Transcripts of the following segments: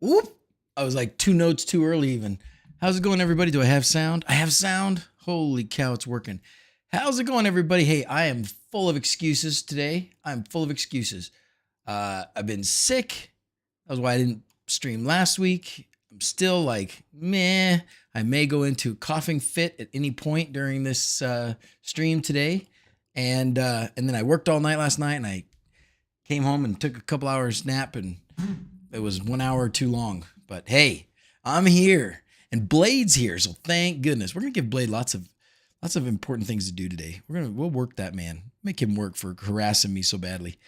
Oop! I was like 2 notes too early even. How's it going, everybody? Do I have sound? I have sound? Holy cow, it's working. How's it going, everybody? Hey, I am full of excuses today. I'm full of excuses. I've been sick. That was why I didn't stream last week. I'm still like, meh. I may go into a coughing fit at any point during this stream today. And then I worked all night last night, and I came home and took a couple hours nap, and it was 1 hour too long. But hey, I'm here, and Blade's here, so thank goodness. We're gonna give Blade lots of important things to do today. We'll work that man, make him work for harassing me so badly.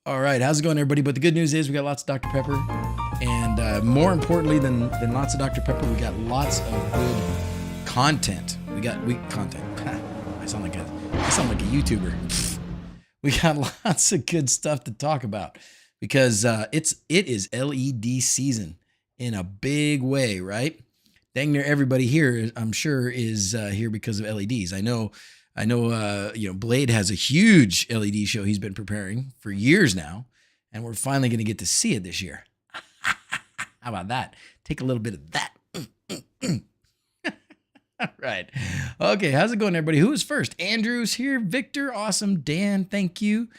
All right, how's it going, everybody? But the good news is we got lots of Dr. Pepper, and more importantly than lots of Dr. Pepper, we got lots of good content. We got content. I sound like a YouTuber. We got lots of good stuff to talk about because it is LED season in a big way, right? Dang near everybody here, I'm sure, is here because of LEDs. I know. Blade has a huge LED show he's been preparing for years now, and we're finally going to get to see it this year. How about that? Take a little bit of that. All right. Okay, how's it going, everybody? Who is first? Andrew's here. Victor, awesome. Dan, thank you.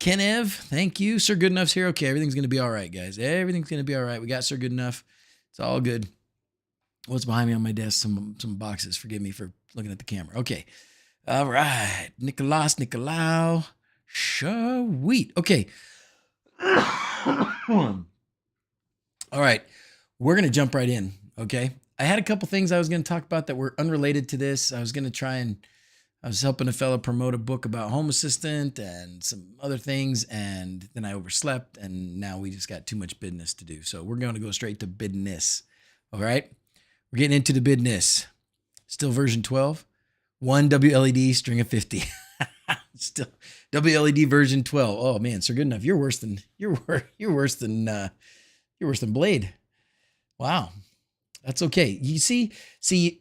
Kenev, thank you. Sir Goodenough's here. Okay, everything's going to be all right, guys. Everything's going to be all right. We got Sir Goodeenough. It's all good. What's behind me on my desk? Some boxes. Forgive me for looking at the camera. Okay. All right. Nicolau. Sweet. Okay. All right. We're going to jump right in. Okay. I had a couple things I was going to talk about that were unrelated to this. I was helping a fellow promote a book about Home Assistant and some other things, and then I overslept, and now we just got too much business to do. So we're going to go straight to business. All right. We're getting into the business. Still version 12. 1 wLED string of 50. Still wLED version 12. Oh man, Sir Goodenought. You're worse than Blade. Wow. That's okay. You see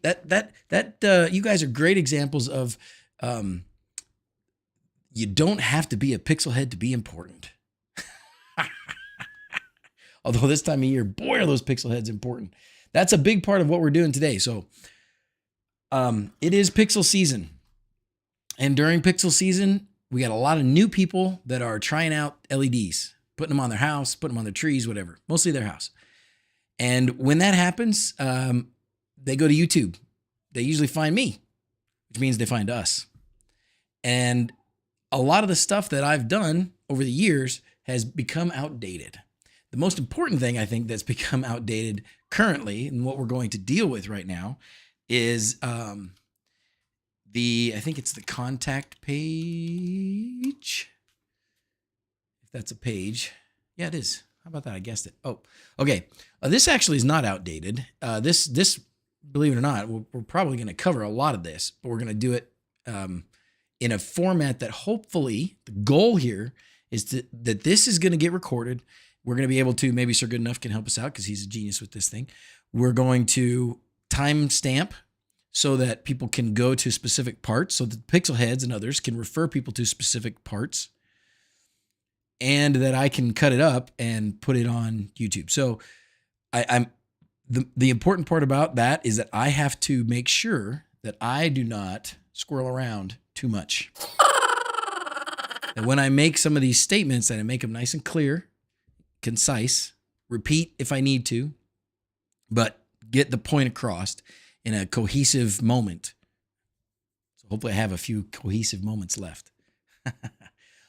that you guys are great examples of you don't have to be a pixel head to be important. Although this time of year, boy, are those pixel heads important. That's a big part of what we're doing today. So it is pixel season. And during pixel season, we got a lot of new people that are trying out LEDs, putting them on their house, putting them on their trees, whatever, mostly their house. And when that happens, they go to YouTube. They usually find me, which means they find us. And a lot of the stuff that I've done over the years has become outdated. The most important thing I think that's become outdated currently, and what we're going to deal with right now, is I think it's the contact page. If that's a page. Yeah, it is. How about that? I guessed it. Oh, okay. This actually is not outdated. This, believe it or not, we're probably going to cover a lot of this, but we're going to do it in a format that hopefully the goal here is that this is going to get recorded. We're going to be able to, maybe Sir Goodenought can help us out because he's a genius with this thing. We're going to timestamp so that people can go to specific parts, so that pixel heads and others can refer people to specific parts, and that I can cut it up and put it on YouTube. So the important part about that is that I have to make sure that I do not squirrel around too much. And when I make some of these statements, that I make them nice and clear, concise, repeat if I need to, but get the point across in a cohesive moment. So hopefully I have a few cohesive moments left.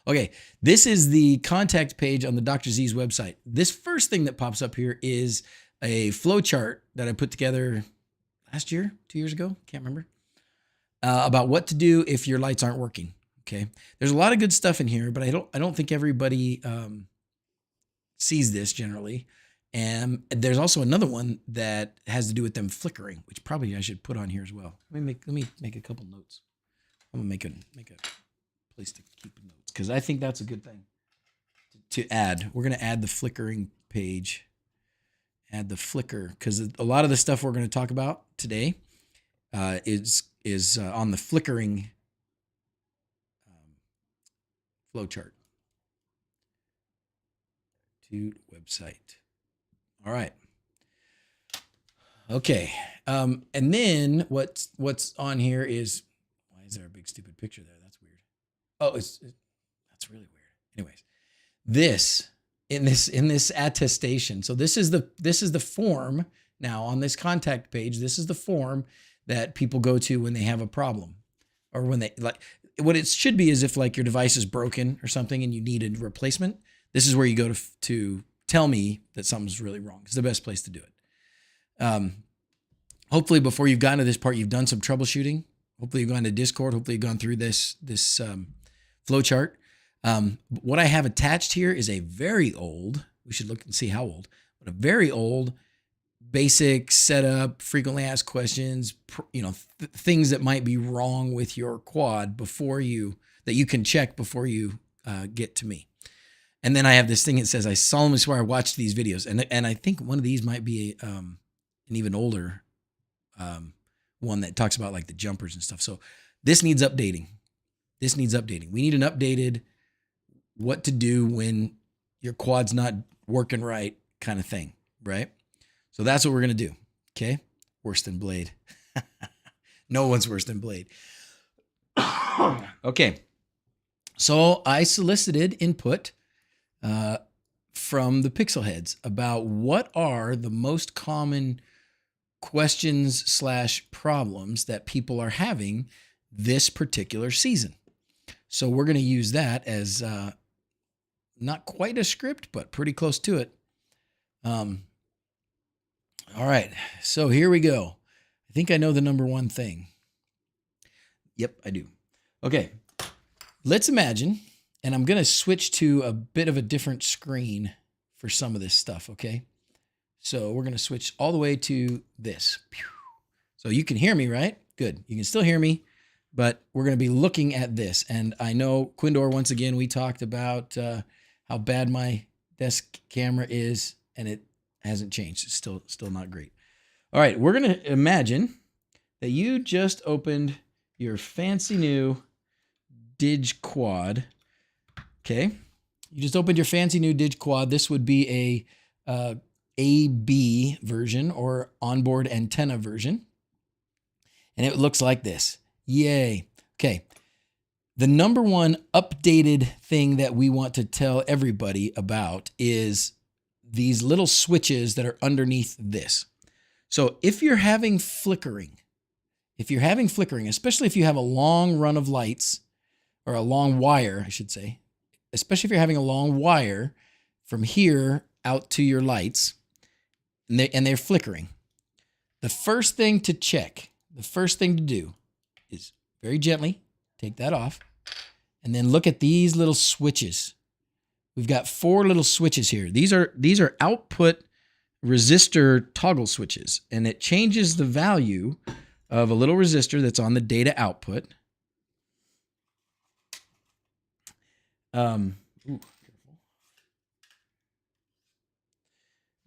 Okay, this is the contact page on the DrZzs website. This first thing that pops up here is a flow chart that I put together last year, 2 years ago, can't remember, about what to do if your lights aren't working. Okay, there's a lot of good stuff in here, but I don't think everybody sees this generally. And there's also another one that has to do with them flickering, which probably I should put on here as well. Let me make a couple notes. I'm gonna make a place to keep notes because I think that's a good thing to add. We're gonna add the flickering page. Add the flicker because a lot of the stuff we're going to talk about today is on the flickering flow chart. website. All right. Okay. And then what's on here is, why is there a big stupid picture there? That's weird. Oh, that's really weird. Anyways, this in this attestation. So this is the form now on this contact page. This is the form that people go to when they have a problem, or when they like. What it should be is if like your device is broken or something and you need a replacement. This is where you go to tell me that something's really wrong. It's the best place to do it. Hopefully before you've gotten to this part, you've done some troubleshooting. Hopefully you've gone to Discord. Hopefully you've gone through this flow chart. What I have attached here is a very old, we should look and see how old, but a very old basic setup, frequently asked questions, things that might be wrong with your quad that you can check before you get to me. And then I have this thing that says, I solemnly swear I watched these videos. And I think one of these might be an even older one that talks about like the jumpers and stuff. So this needs updating. This needs updating. We need an updated what to do when your quad's not working right kind of thing, right? So that's what we're going to do, okay? Worse than Blade. No one's worse than Blade. Okay. So I solicited input from the pixel heads about what are the most common questions / problems that people are having this particular season. So we're going to use that as not quite a script, but pretty close to it. All right, so here we go. I think I know the number one thing. Yep, I do. Okay, let's imagine, and I'm going to switch to a bit of a different screen for some of this stuff, okay? So we're going to switch all the way to this. So you can hear me, right? Good. You can still hear me, but we're going to be looking at this. And I know, Quindor, once again, we talked about how bad my desk camera is, and it hasn't changed. It's still not great. All right, we're going to imagine that you just opened your fancy new Dig Quad. Okay, you just opened your fancy new Dig Quad. This would be a AB version or onboard antenna version. And it looks like this. Yay. Okay. The number one updated thing that we want to tell everybody about is these little switches that are underneath this. So if you're having flickering, especially if you have a long run of lights, or a long wire, I should say, especially if you're having a long wire from here out to your lights, and they're flickering, the first thing to check, the first thing to do is very gently take that off, and then look at these little switches. We've got 4 little switches here. These are output resistor toggle switches, and it changes the value of a little resistor that's on the data output. Careful.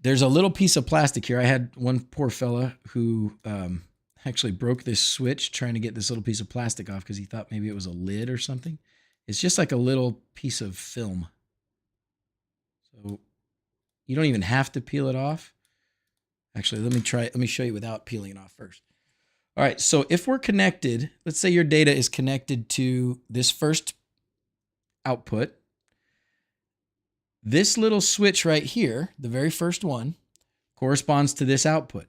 There's a little piece of plastic here. I had one poor fella who actually broke this switch trying to get this little piece of plastic off because he thought maybe it was a lid or something. It's just like a little piece of film. So you don't even have to peel it off. Actually, let me show you without peeling it off first. All right, so if we're connected, let's say your data is connected to this first output. This little switch right here, the very first one, corresponds to this output.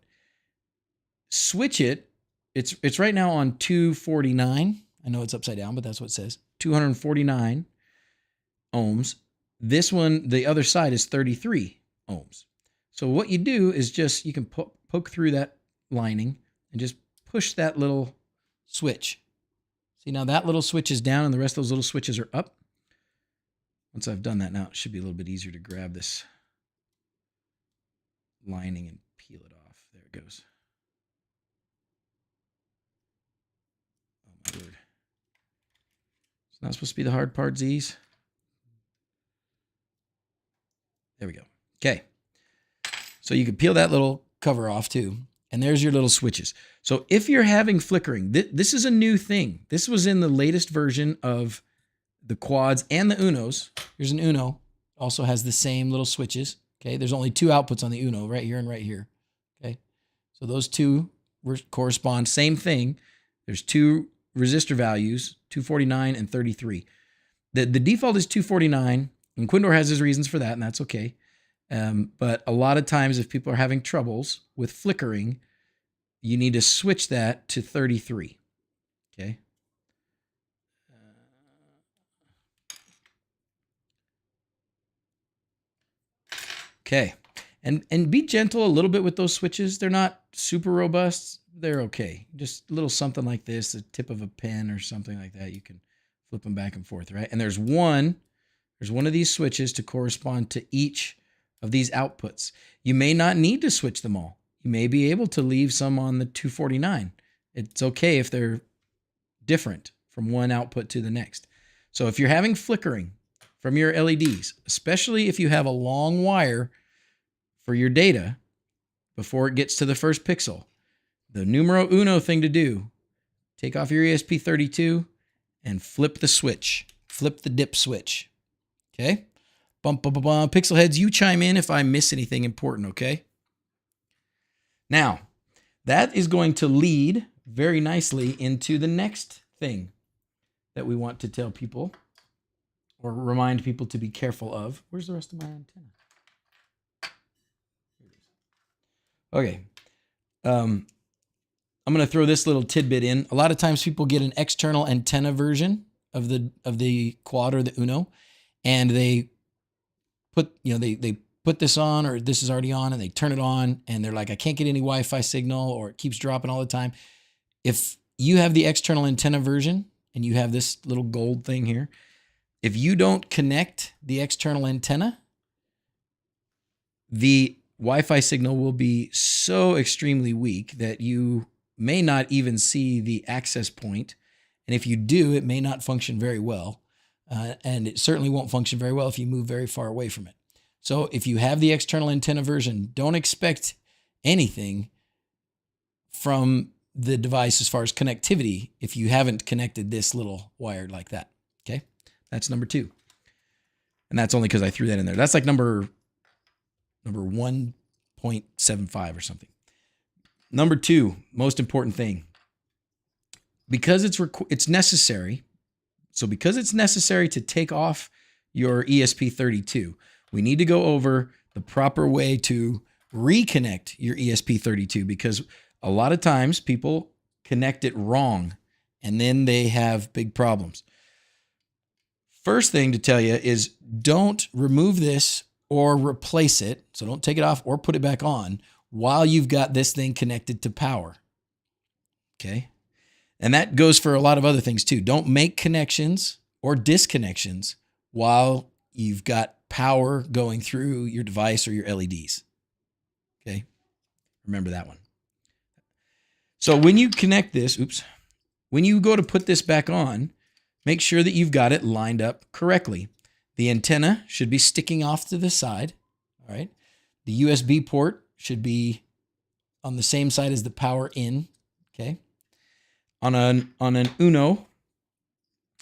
Switch it. It's right now on 249. I know it's upside down, but that's what it says. 249 ohms. This one, the other side, is 33 ohms. So what you do is just, you can poke through that lining and just push that little switch. See, now that little switch is down and the rest of those little switches are up. Once I've done that, now it should be a little bit easier to grab this lining and peel it off. There it goes. Oh my word. It's not supposed to be the hard part, Z's. There we go. Okay. So you can peel that little cover off too. And there's your little switches. So if you're having flickering, this is a new thing. This was in the latest version of the quads and the Unos. Here's an Uno also has the same little switches. Okay, there's only 2 outputs on the Uno, right here and right here. Okay, so those 2 correspond, same thing. There's 2 resistor values, 249 and 33. The default is 249, and Quindor has his reasons for that, and that's okay. But a lot of times if people are having troubles with flickering, you need to switch that to 33. Okay. Okay. And be gentle a little bit with those switches. They're not super robust. They're okay. Just a little something like this, the tip of a pen or something like that. You can flip them back and forth, right? And there's one of these switches to correspond to each of these outputs. You may not need to switch them all. You may be able to leave some on the 249. It's okay if they're different from one output to the next. So if you're having flickering from your LEDs, especially if you have a long wire for your data before it gets to the first pixel, the numero uno thing to do, take off your ESP32 and flip the switch. Flip the dip switch. Okay? Bump, bump, bump, bump. Pixel heads, you chime in if I miss anything important, okay? Now, that is going to lead very nicely into the next thing that we want to tell people or remind people to be careful of. Where's the rest of my antenna? Okay. I'm going to throw this little tidbit in. A lot of times people get an external antenna version of the quad or the Uno, and they put, they put this on, or this is already on, and they turn it on, and they're like, I can't get any Wi-Fi signal, or it keeps dropping all the time. If you have the external antenna version and you have this little gold thing here, if you don't connect the external antenna, the Wi-Fi signal will be so extremely weak that you may not even see the access point. And if you do, it may not function very well. And it certainly won't function very well if you move very far away from it. So if you have the external antenna version, don't expect anything from the device as far as connectivity if you haven't connected this little wire like that. Okay, that's number 2. And that's only because I threw that in there. That's like number 1.75 or something. Number 2, most important thing, because it's necessary. So because it's necessary to take off your ESP32, we need to go over the proper way to reconnect your ESP32, because a lot of times people connect it wrong and then they have big problems. First thing to tell you is don't remove this or replace it. So don't take it off or put it back on while you've got this thing connected to power. Okay. And that goes for a lot of other things too. Don't make connections or disconnections while you've got power going through your device or your LEDs. Okay. Remember that one. So when you connect this, when you go to put this back on, make sure that you've got it lined up correctly. The antenna should be sticking off to the side. All right. The USB port should be on the same side as the power in. Okay. On an Uno,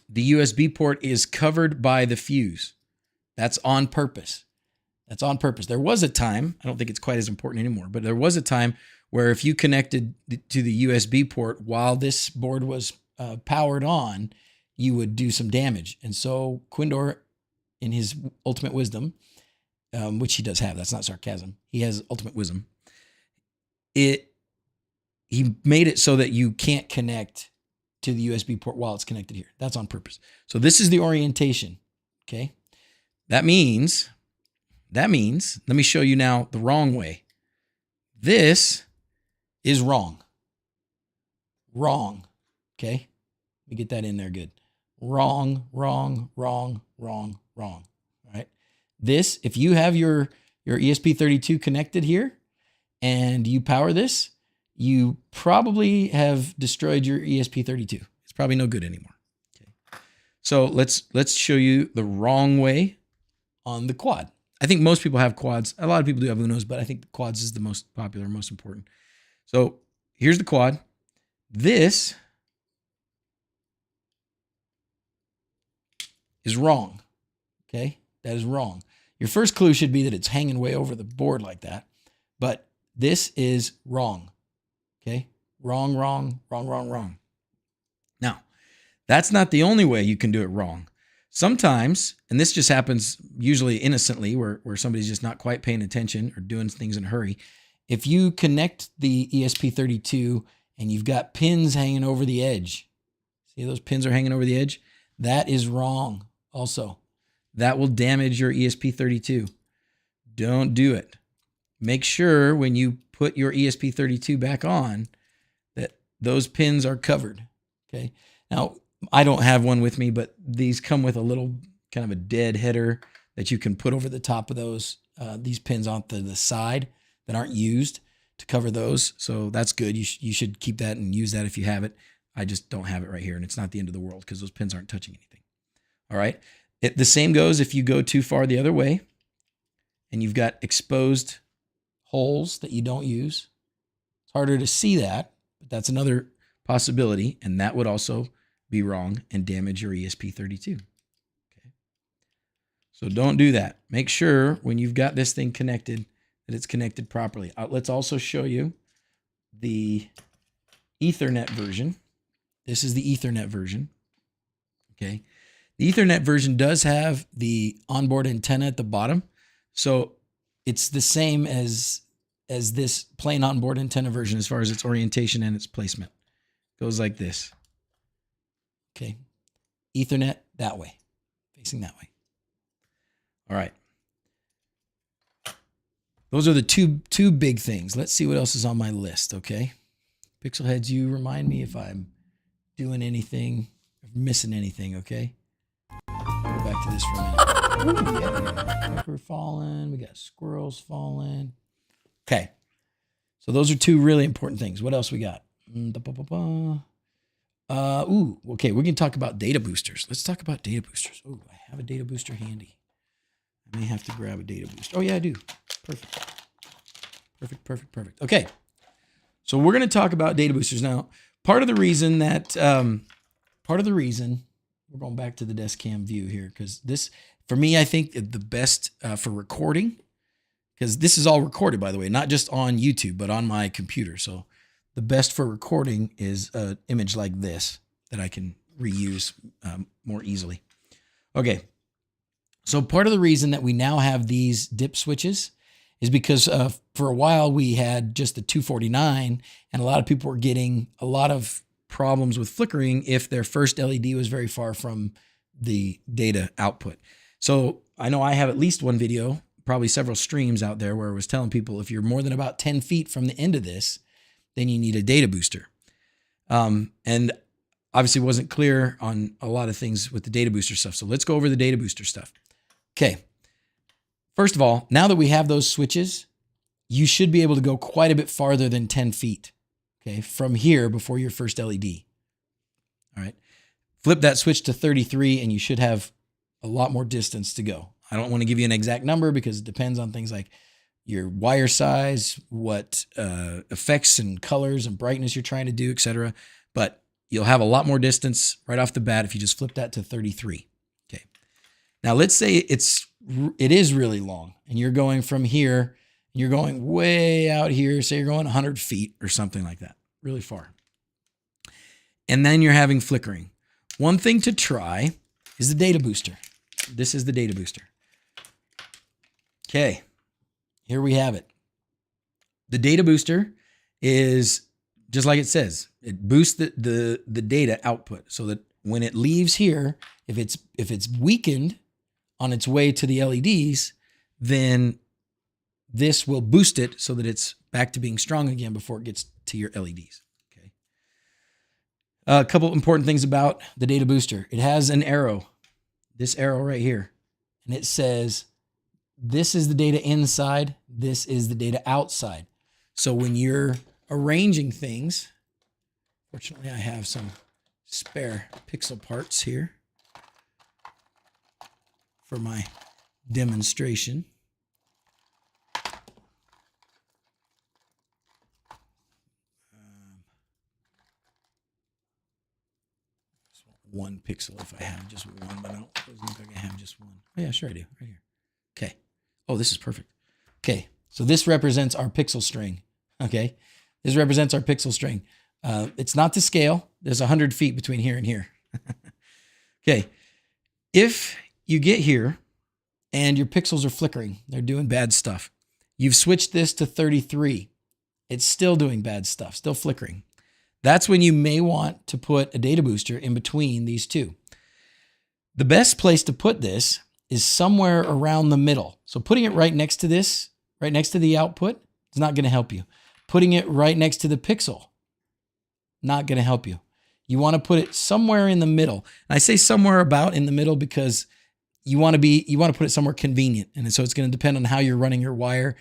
the USB port is covered by the fuse. That's on purpose. That's on purpose. There was a time, I don't think it's quite as important anymore, but there was a time where if you connected to the USB port while this board was powered on, you would do some damage. And so Quindor, in his ultimate wisdom, which he does have, that's not sarcasm, he has ultimate wisdom, he made it so that you can't connect to the USB port while it's connected here. That's on purpose. So this is the orientation, okay? That means, let me show you now the wrong way. This is wrong. Wrong, okay? Let me get that in there good. Wrong, wrong, wrong, wrong, wrong, all right? This, if you have your ESP32 connected here and you power this, you probably have destroyed your ESP32. It's probably no good anymore. Okay. So let's show you the wrong way on the quad. I think most people have quads. A lot of people do have Unos, but I think the quads is the most popular, most important. So here's the quad. This is wrong. Okay, that is wrong. Your first clue should be that it's hanging way over the board like that. But this is wrong. Okay? Wrong, wrong, wrong, wrong, wrong. Now, that's not the only way you can do it wrong. Sometimes, and this just happens usually innocently where somebody's just not quite paying attention or doing things in a hurry. If you connect the ESP32 and you've got pins hanging over the edge, see those pins are hanging over the edge? That is wrong also. That will damage your ESP32. Don't do it. Make sure when you put your ESP32 back on that those pins are covered. Okay. Now, I don't have one with me, but these come with a little kind of a dead header that you can put over the top of those, these pins onto the side that aren't used to cover those. So that's good. You should keep that and use that if you have it. I just don't have it right here, and it's not the end of the world because those pins aren't touching anything. All right. The same goes if you go too far the other way and you've got exposed holes that you don't use. It's harder to see that, but that's another possibility, and that would also be wrong and damage your ESP32. Okay. So don't do that. Make sure when you've got this thing connected that it's connected properly. Let's also show you the Ethernet version. This is the Ethernet version. Okay. The Ethernet version does have the onboard antenna at the bottom. So it's the same as this plain onboard antenna version as far as its orientation and its placement. Goes like this. Okay. Ethernet that way, facing that way. All right. Those are the two big things. Let's see what else is on my list, okay? Pixel heads, you remind me if I'm doing anything, missing anything, okay? I'll go back to this for a minute. Ooh, yeah. Pepper falling. We got squirrels falling. Okay. So those are two really important things. What else we got? Okay, we can talk about data boosters. Let's talk about data boosters. Oh, I have a data booster handy. I may have to grab a data booster. Oh, yeah, I do. Perfect. Okay, so we're going to talk about data boosters. Now, part of the reason, we're going back to the desk cam view here, because this, for me, I think the best for recording, because this is all recorded, by the way, not just on YouTube, but on my computer. So the best for recording is an image like this that I can reuse more easily. Okay, so part of the reason that we now have these dip switches is because for a while we had just the 249, and a lot of people were getting a lot of problems with flickering if their first LED was very far from the data output. So I know I have at least one video, probably several streams out there, where I was telling people if you're more than about 10 feet from the end of this, then you need a data booster. And obviously wasn't clear on a lot of things with the data booster stuff. So let's go over the data booster stuff. Okay. First of all, now that we have those switches, you should be able to go quite a bit farther than 10 feet. Okay. From here before your first LED. All right. Flip that switch to 33 and you should have a lot more distance to go. I don't want to give you an exact number because it depends on things like your wire size, what effects and colors and brightness you're trying to do, etc. But you'll have a lot more distance right off the bat if you just flip that to 33. Okay. Now let's say it is really long and you're going from here and you're going way out here. Say you're going 100 feet or something like that, really far. And then you're having flickering. One thing to try is the data booster. This is the data booster. Okay. Here we have it. The data booster is just like it says. It boosts the data output so that when it leaves here, if it's weakened on its way to the LEDs, then this will boost it so that it's back to being strong again before it gets to your LEDs. Okay. A couple important things about the data booster. It has an arrow, this arrow right here, and it says, this is the data inside, this is the data outside. So when you're arranging things, fortunately I have some spare pixel parts here for my demonstration. One pixel if I have just one, but I don't look like I have just one. Oh yeah, sure I do, right here. Okay. Oh, this is perfect. Okay, so this represents our pixel string. Okay, this represents our pixel string. It's not to scale. There's 100 feet between here and here. Okay, if you get here and your pixels are flickering, they're doing bad stuff. You've switched this to 33. It's still doing bad stuff, still flickering. That's when you may want to put a data booster in between these two. The best place to put this is somewhere around the middle. So putting it right next to this, right next to the output, is not going to help you. Putting it right next to the pixel, not going to help you. You want to put it somewhere in the middle. And I say somewhere about in the middle because you want to put it somewhere convenient. And so it's going to depend on how you're running your wire,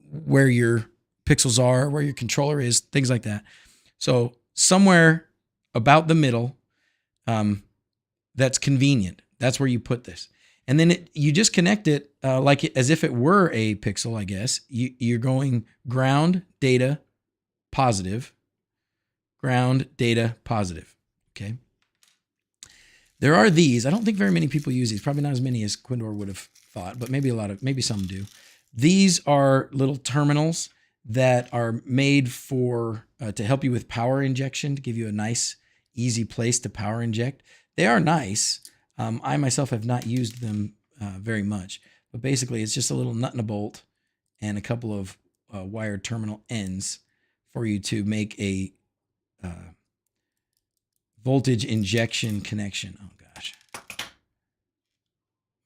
where your pixels are, where your controller is, things like that. So somewhere about the middle, that's convenient. That's where you put this. And then you just connect it as if it were a pixel, I guess. You're going ground, data, positive, ground, data, positive. Okay. There are these. I don't think very many people use these. Probably not as many as Quindor would have thought, but maybe some do. These are little terminals that are made for to help you with power injection, to give you a nice, easy place to power inject. They are nice. I myself have not used them very much, but basically it's just a little nut and a bolt and a couple of wired terminal ends for you to make a voltage injection connection. Oh gosh.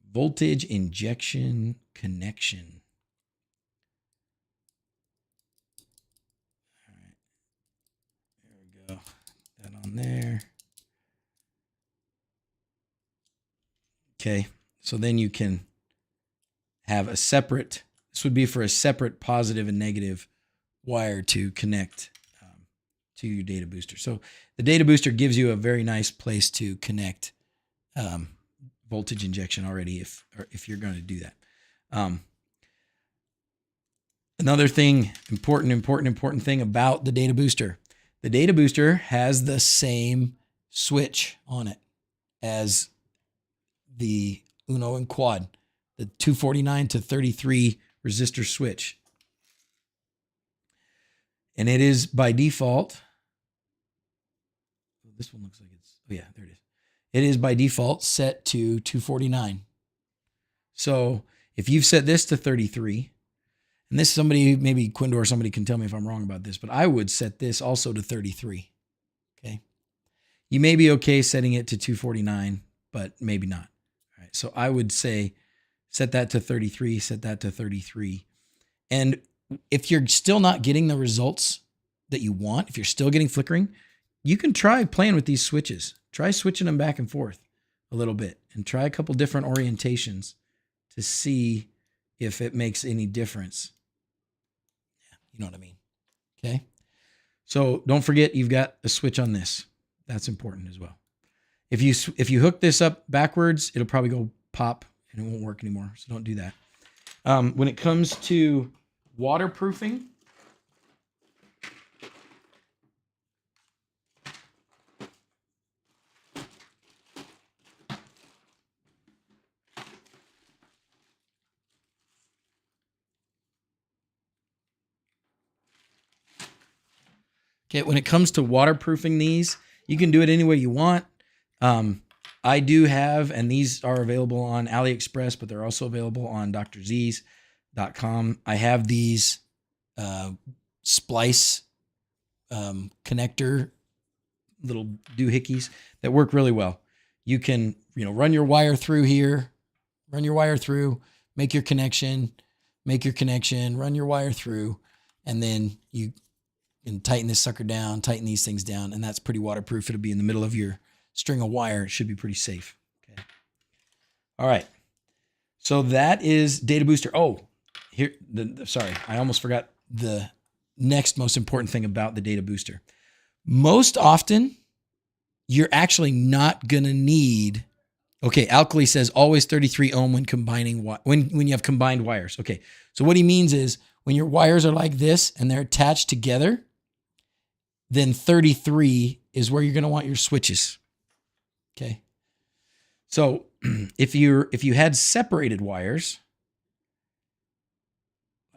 Voltage injection connection. All right. There we go. That on there. Okay. So then you can have a separate, this would be for a separate positive and negative wire to connect to your data booster. So the data booster gives you a very nice place to connect voltage injection already if you're going to do that. Another thing, important thing about the data booster. The data booster has the same switch on it as the Uno and Quad, the 249 to 33 resistor switch. And it is by default, this one looks like it's, oh yeah, there it is. It is by default set to 249. So if you've set this to 33, and this somebody, maybe Quindor or somebody can tell me if I'm wrong about this, but I would set this also to 33. Okay. You may be okay setting it to 249, but maybe not. All right. So I would say set that to 33, set that to 33. And if you're still not getting the results that you want, if you're still getting flickering, you can try playing with these switches. Try switching them back and forth a little bit and try a couple different orientations to see if it makes any difference. Yeah, you know what I mean? Okay. So don't forget you've got a switch on this. That's important as well. If you hook this up backwards, it'll probably go pop and it won't work anymore. So don't do that. When it comes to waterproofing, okay, when it comes to waterproofing these, you can do it any way you want. I do have, and these are available on AliExpress, but they're also available on DrZzs.com. I have these splice connector little doohickeys that work really well. You can, run your wire through here, make your connection, run your wire through, and then you can tighten this sucker down, tighten these things down, and that's pretty waterproof. It'll be in the middle of your string of wire. It should be pretty safe. Okay. All right. So that is data booster. Oh, here, sorry, I almost forgot the next most important thing about the data booster. Most often, you're actually not going to need, okay, Alkali says always 33 ohm when combining, when you have combined wires. Okay, so what he means is when your wires are like this and they're attached together, then 33 is where you're going to want your switches. Okay. So if you had separated wires,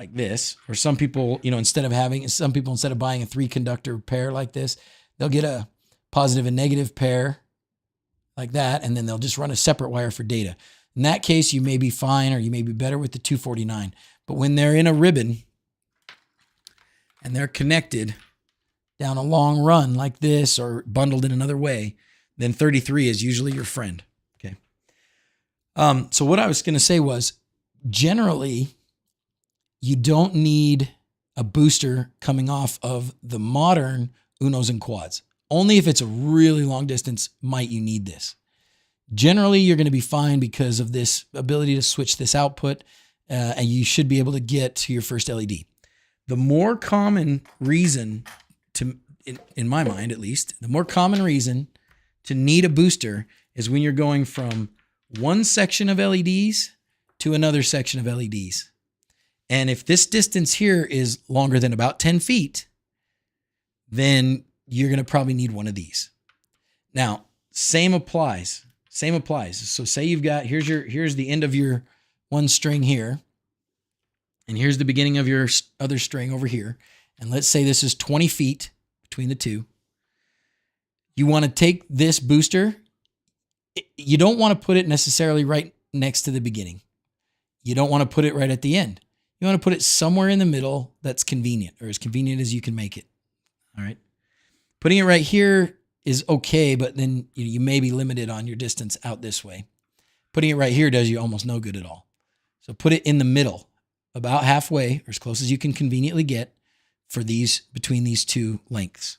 like this, or some people, instead of buying a 3-conductor pair like this, they'll get a positive and negative pair like that, and then they'll just run a separate wire for data. In that case, you may be fine, or you may be better with the 249. But when they're in a ribbon and they're connected down a long run like this, or bundled in another way, then 33 is usually your friend. Okay. So what I was going to say was, generally, you don't need a booster coming off of the modern Unos and quads. Only if it's a really long distance might you need this. Generally, you're going to be fine because of this ability to switch this output, and you should be able to get to your first LED. The more common reason in my mind at least, the more common reason to need a booster is when you're going from one section of LEDs to another section of LEDs. And if this distance here is longer than about 10 feet, then you're going to probably need one of these. Now, same applies. So say you've got, here's the end of your one string here, and here's the beginning of your other string over here. And let's say this is 20 feet between the two. You want to take this booster. You don't want to put it necessarily right next to the beginning. You don't want to put it right at the end. You want to put it somewhere in the middle that's convenient, or as convenient as you can make it. All right. Putting it right here is okay, but then you may be limited on your distance out this way. Putting it right here does you almost no good at all. So put it in the middle, about halfway, or as close as you can conveniently get for these, between these two lengths.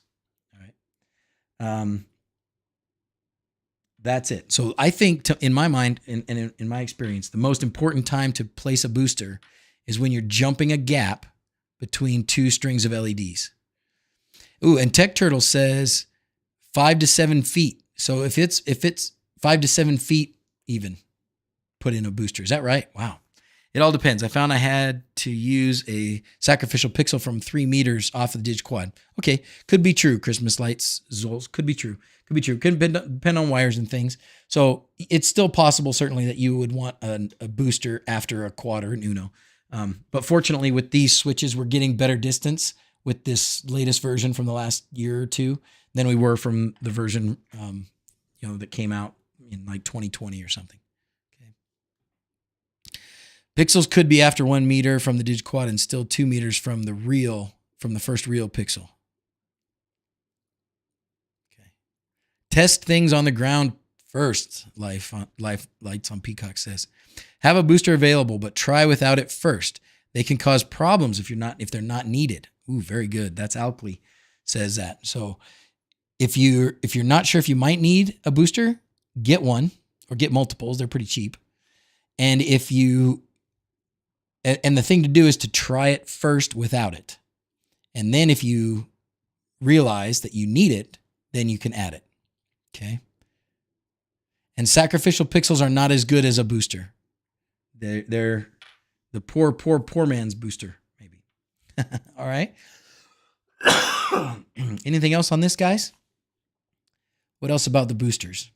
All right. That's it. So I think, in my mind and in my experience, the most important time to place a booster is when you're jumping a gap between two strings of LEDs. Ooh, and Tech Turtle says 5 to 7 feet. So if it's 5 to 7 feet even, put in a booster. Is that right? Wow. It all depends. I found I had to use a sacrificial pixel from 3 meters off of the DigQuad. Okay, could be true. Christmas lights, Zols, could be true. Could be true. Could depend on wires and things. So it's still possible, certainly, that you would want a booster after a quad or an Uno. But fortunately, with these switches, we're getting better distance with this latest version from the last year or two than we were from the version that came out in like 2020 or something. Okay. Pixels could be after 1 meter from the DigQuad and still 2 meters from the first real pixel. Okay. Test things on the ground first. Life Lights on Peacock says, have a booster available, but try without it first. They can cause problems if they're not needed. Ooh, very good. That's Alkley says that. So if you're not sure if you might need a booster, get one or get multiples. They're pretty cheap. And the thing to do is to try it first without it. And then if you realize that you need it, then you can add it. Okay. And sacrificial pixels are not as good as a booster. They're the poor man's booster, maybe. All right. Anything else on this, guys? What else about the boosters?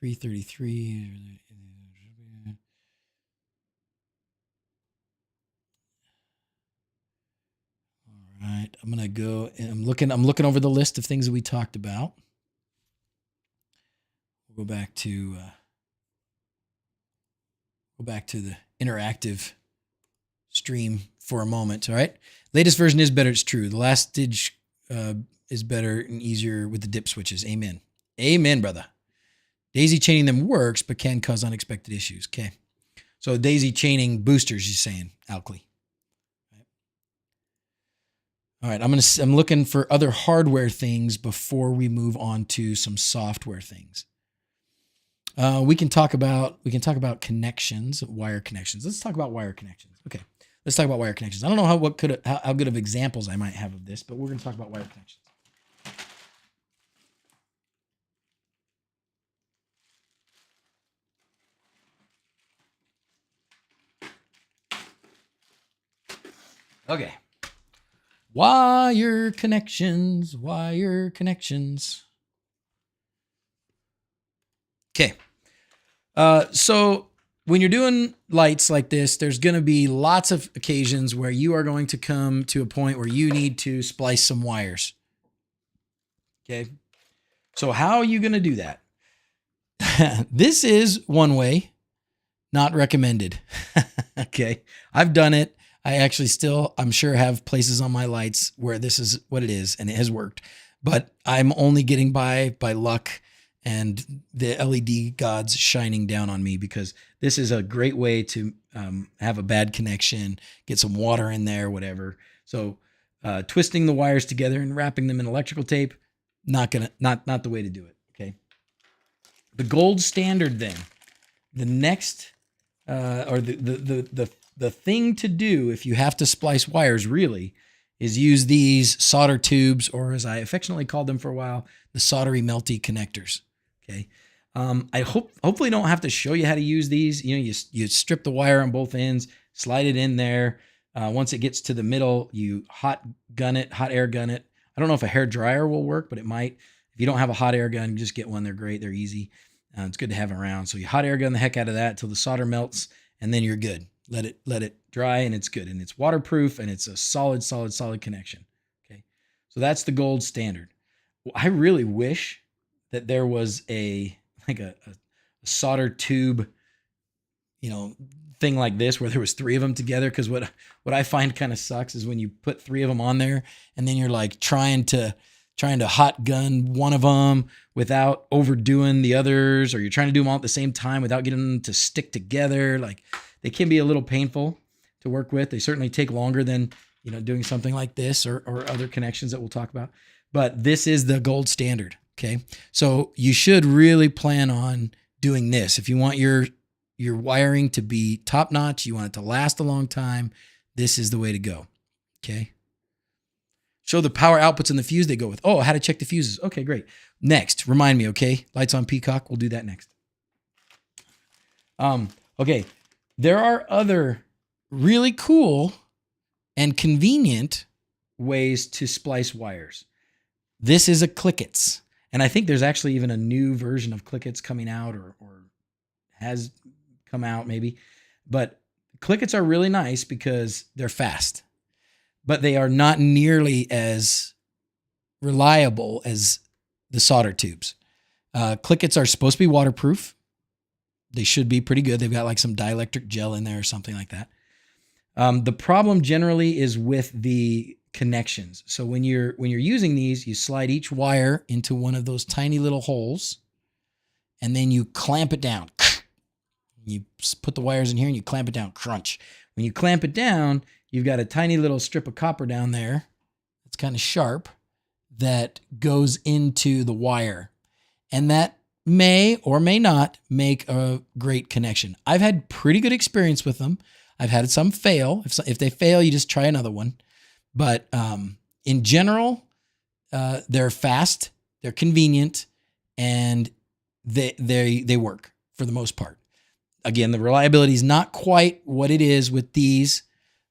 $33. All right. I'm gonna go and I'm looking over the list of things that we talked about. We'll go back to the interactive stream for a moment. All right. Latest version is better. It's true. The last Dig is better and easier with the dip switches. Amen. Amen, brother. Daisy chaining them works, but can cause unexpected issues. Okay. So daisy chaining boosters, you're saying, Alkley. All right. I'm looking for other hardware things before we move on to some software things. We can talk about connections, wire connections. Let's talk about wire connections. Okay. Let's talk about wire connections. I don't know how good of examples I might have of this, but we're going to talk about wire connections. Okay. Wire connections. Okay. So when you're doing lights like this, there's going to be lots of occasions where you are going to come to a point where you need to splice some wires. Okay. So how are you going to do that? This is one way, not recommended. Okay. I've done it. I actually still, I'm sure, have places on my lights where this is what it is and it has worked, but I'm only getting by luck and the LED gods shining down on me, because this is a great way to have a bad connection, get some water in there, whatever. So twisting the wires together and wrapping them in electrical tape, not the way to do it. Okay. The gold standard then, the next or the thing to do if you have to splice wires really is use these solder tubes, or as I affectionately called them for a while, the soldery melty connectors. Okay. I hopefully don't have to show you how to use these. You know, you strip the wire on both ends, slide it in there. Once it gets to the middle, you hot air gun it. I don't know if a hair dryer will work, but it might. If you don't have a hot air gun, just get one. They're great. They're easy. It's good to have around. So you hot air gun the heck out of that until the solder melts, and then you're good. Let it dry, and it's good. And it's waterproof, and it's a solid connection. Okay. So that's the gold standard. Well, I really wish that there was a solder tube, thing like this where there was 3 of them together. Because what I find kind of sucks is when you put 3 of them on there and then you're like trying to hot gun one of them without overdoing the others, or you're trying to do them all at the same time without getting them to stick together. Like, they can be a little painful to work with. They certainly take longer than, doing something like this or other connections that we'll talk about. But this is the gold standard. Okay. So you should really plan on doing this. If you want your wiring to be top notch, you want it to last a long time, this is the way to go. Okay. Show the power outputs and the fuse they go with. Oh, how to check the fuses. Okay, great. Next, remind me, okay? Lights on Peacock. We'll do that next. Okay. There are other really cool and convenient ways to splice wires. This is a Clickets. And I think there's actually even a new version of Clickets coming out, or has come out maybe. But Clickets are really nice because they're fast, but they are not nearly as reliable as the solder tubes. Clickets are supposed to be waterproof. They should be pretty good. They've got like some dielectric gel in there or something like that. The problem generally is with the connections. So when you're using these, you slide each wire into one of those tiny little holes, and then you clamp it down. You put the wires in here and you clamp it down. Crunch. When you clamp it down, you've got a tiny little strip of copper down there. It's kind of sharp, that goes into the wire, and that may or may not make a great connection. I've had pretty good experience with them. I've had some fail. If they fail, you just try another one. But in general, they're fast, they're convenient, and they work for the most part. Again, the reliability is not quite what it is with these,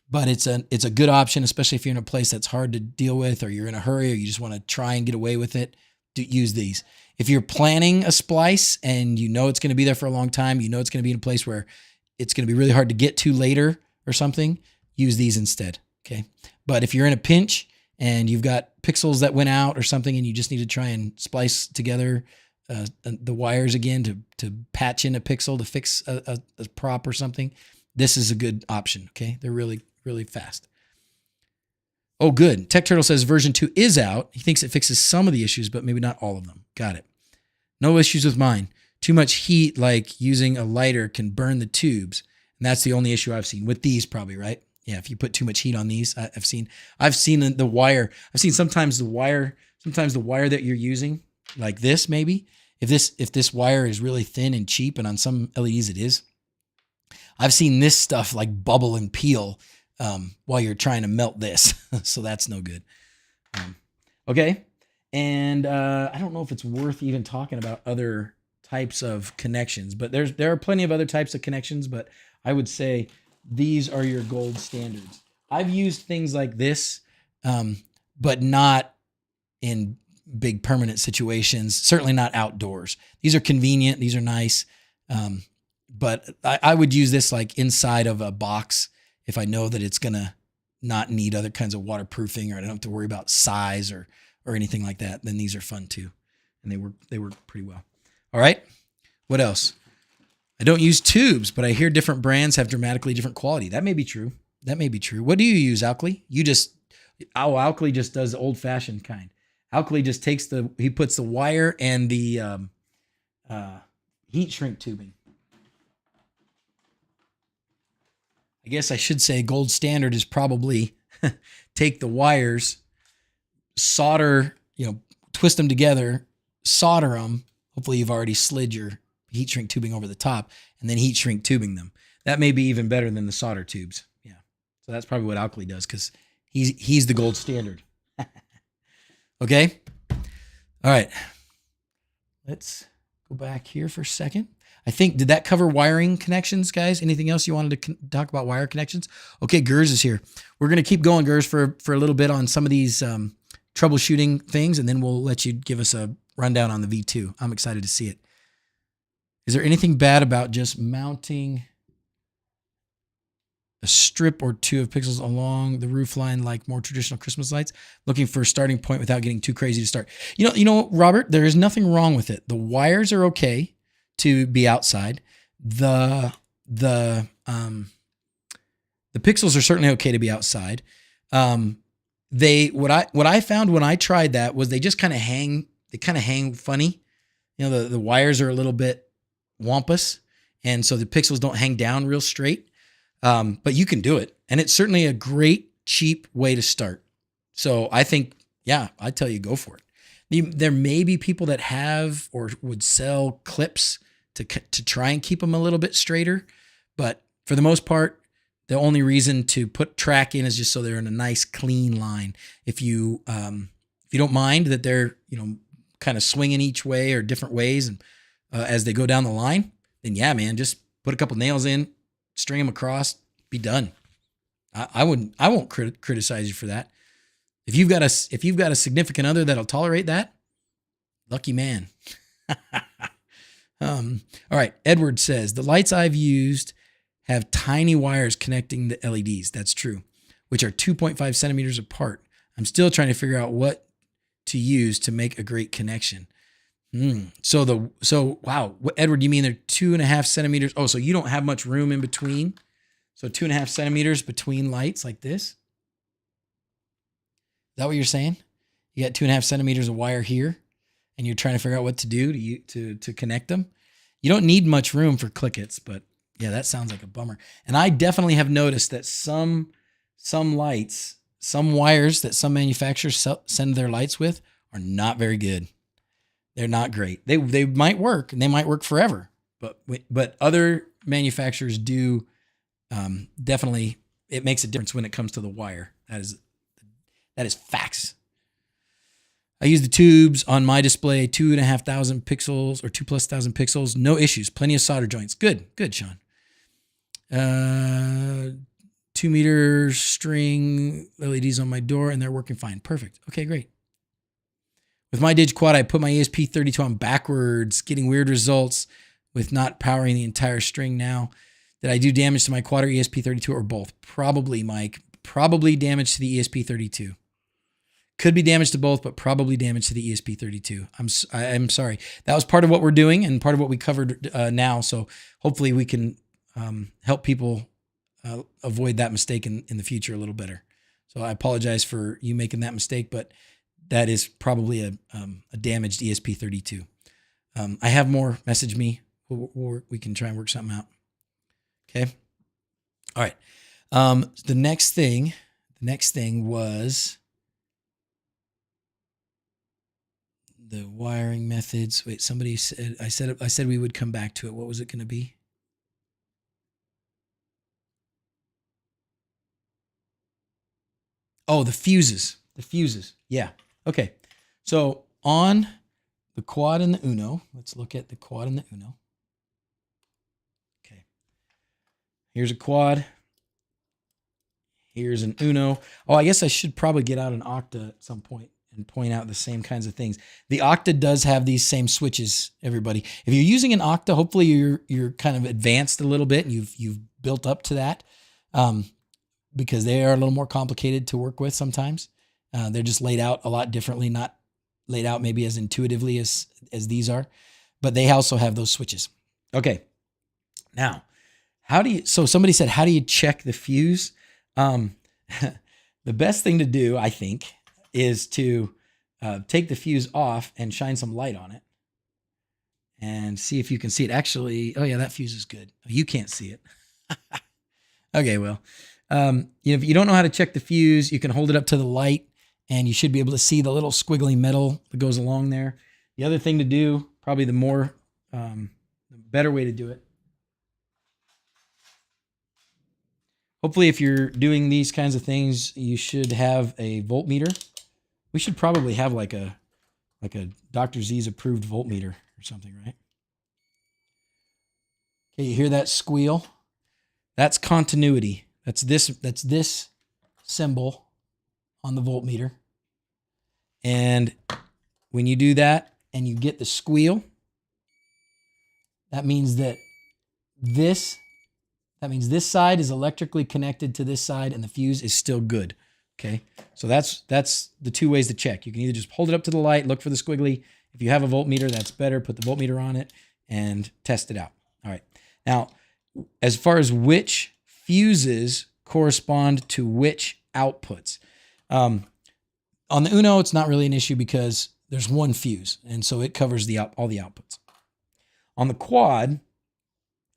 but it's a good option, especially if you're in a place that's hard to deal with, or you're in a hurry, or you just want to try and get away with it. Use these. If you're planning a splice and you know it's going to be there for a long time, you know it's going to be in a place where it's going to be really hard to get to later or something, use these instead. Okay. But if you're in a pinch and you've got pixels that went out or something, and you just need to try and splice together the wires again to patch in a pixel to fix a prop or something, this is a good option. Okay. They're really, really fast. Oh, good. Tech Turtle says version 2 is out. He thinks it fixes some of the issues, but maybe not all of them. Got it. No issues with mine. Too much heat, like using a lighter, can burn the tubes. And that's the only issue I've seen with these, probably, right? Yeah, if you put too much heat on these, I've seen the wire. I've seen sometimes the wire that you're using, like this, maybe, if this wire is really thin and cheap, and on some LEDs it is, I've seen this stuff like bubble and peel while you're trying to melt this. So that's no good. Okay. And I don't know if it's worth even talking about other types of connections, but there are plenty of other types of connections, but I would say these are your gold standards. I've used things like this, but not in big permanent situations, certainly not outdoors. These are convenient. These are nice. But I would use this like inside of a box if I know that it's going to not need other kinds of waterproofing, or I don't have to worry about size or anything like that. Then these are fun too. And they work pretty well. All right. What else? I don't use tubes, but I hear different brands have dramatically different quality. That may be true. That may be true. What do you use, Alkley? Alkley just does the old fashioned kind. Alkley just he puts the wire and the heat shrink tubing. I guess I should say gold standard is probably take the wires, solder, twist them together, solder them. Hopefully you've already slid your heat shrink tubing over the top, and then heat shrink tubing them. That may be even better than the solder tubes. Yeah. So that's probably what Alkley does, because he's the gold standard. Okay. All right. Let's go back here for a second. I think, did that cover wiring connections, guys? Anything else you wanted to talk about wire connections? Okay, DrZzs is here. We're going to keep going, DrZzs, for a little bit on some of these troubleshooting things, and then we'll let you give us a rundown on the V2. I'm excited to see it. Is there anything bad about just mounting a strip or two of pixels along the roof line like more traditional Christmas lights? Looking for a starting point without getting too crazy to start. You know, Robert, there is nothing wrong with it. The wires are okay to be outside. The pixels are certainly okay to be outside. What I found when I tried that was they just kind of hang. They kind of hang funny. The wires are a little bit wampus, and so the pixels don't hang down real straight. But you can do it, and it's certainly a great, cheap way to start. So I think, yeah, I tell you, go for it. There may be people that have or would sell clips to try and keep them a little bit straighter, but for the most part, the only reason to put track in is just so they're in a nice, clean line. If you don't mind that they're kind of swinging each way or different ways, and as they go down the line, then yeah, man, just put a couple nails in, string them across, be done. I won't criticize you for that. If you've got a significant other that'll tolerate that, lucky man. All right. Edward says the lights I've used have tiny wires connecting the LEDs. That's true, which are 2.5 centimeters apart. I'm still trying to figure out what to use to make a great connection. So wow, Edward, you mean they're 2.5 centimeters? Oh, so you don't have much room in between. So 2.5 centimeters between lights like this. Is that what you're saying? You got 2.5 centimeters of wire here, and you're trying to figure out what to do to connect them. You don't need much room for clickets, but yeah, that sounds like a bummer. And I definitely have noticed that some lights, some wires that some manufacturers send their lights with are not very good. They're not great. They might work, and they might work forever, but other manufacturers do definitely. It makes a difference when it comes to the wire. That is facts. I use the tubes on my display, 2,500 pixels or 2,000+ pixels. No issues. Plenty of solder joints. Good, Sean. 2 meter string LEDs on my door, and they're working fine. Perfect. Okay, great. With my DigQuad, I put my ESP32 on backwards, getting weird results with not powering the entire string now. Did I do damage to my quad or ESP32 or both? Probably, Mike. Probably damage to the ESP32. Could be damage to both, but probably damage to the ESP32. I'm sorry. That was part of what we're doing and part of what we covered now. So hopefully we can help people avoid that mistake in the future a little better. So I apologize for you making that mistake, but that is probably a damaged ESP32. I have more. Message me. We can try and work something out. Okay. All right. The next thing was the wiring methods. Wait, somebody said, I said we would come back to it. What was it going to be? Oh, the fuses. Yeah. Okay. So on the quad and the Uno, let's look at the quad and the Uno. Okay. Here's a quad. Here's an Uno. Oh, I guess I should probably get out an Octa at some point and point out the same kinds of things. The Octa does have these same switches, everybody. If you're using an Octa, hopefully you're kind of advanced a little bit and you've built up to that, because they are a little more complicated to work with sometimes. They're just laid out a lot differently, not laid out maybe as intuitively as these are, but they also have those switches. Okay. Now, so somebody said, how do you check the fuse? The best thing to do, I think, is to take the fuse off and shine some light on it and see if you can see it. Actually, oh yeah, that fuse is good. You can't see it. Okay, well, if you don't know how to check the fuse, you can hold it up to the light and you should be able to see the little squiggly metal that goes along there. The other thing to do, probably the better way to do it. Hopefully, if you're doing these kinds of things, you should have a voltmeter. We should probably have like a DrZzs approved voltmeter or something, right? Okay, you hear that squeal? That's continuity. That's this symbol on the voltmeter. And when you do that and you get the squeal, that means that this side is electrically connected to this side and the fuse is still good. Okay. So that's the two ways to check. You can either just hold it up to the light, look for the squiggly. If you have a voltmeter, that's better. Put the voltmeter on it and test it out. All right. Now, as far as which fuses correspond to which outputs, on the Uno, it's not really an issue because there's one fuse. And so it covers all the outputs. On the Quad,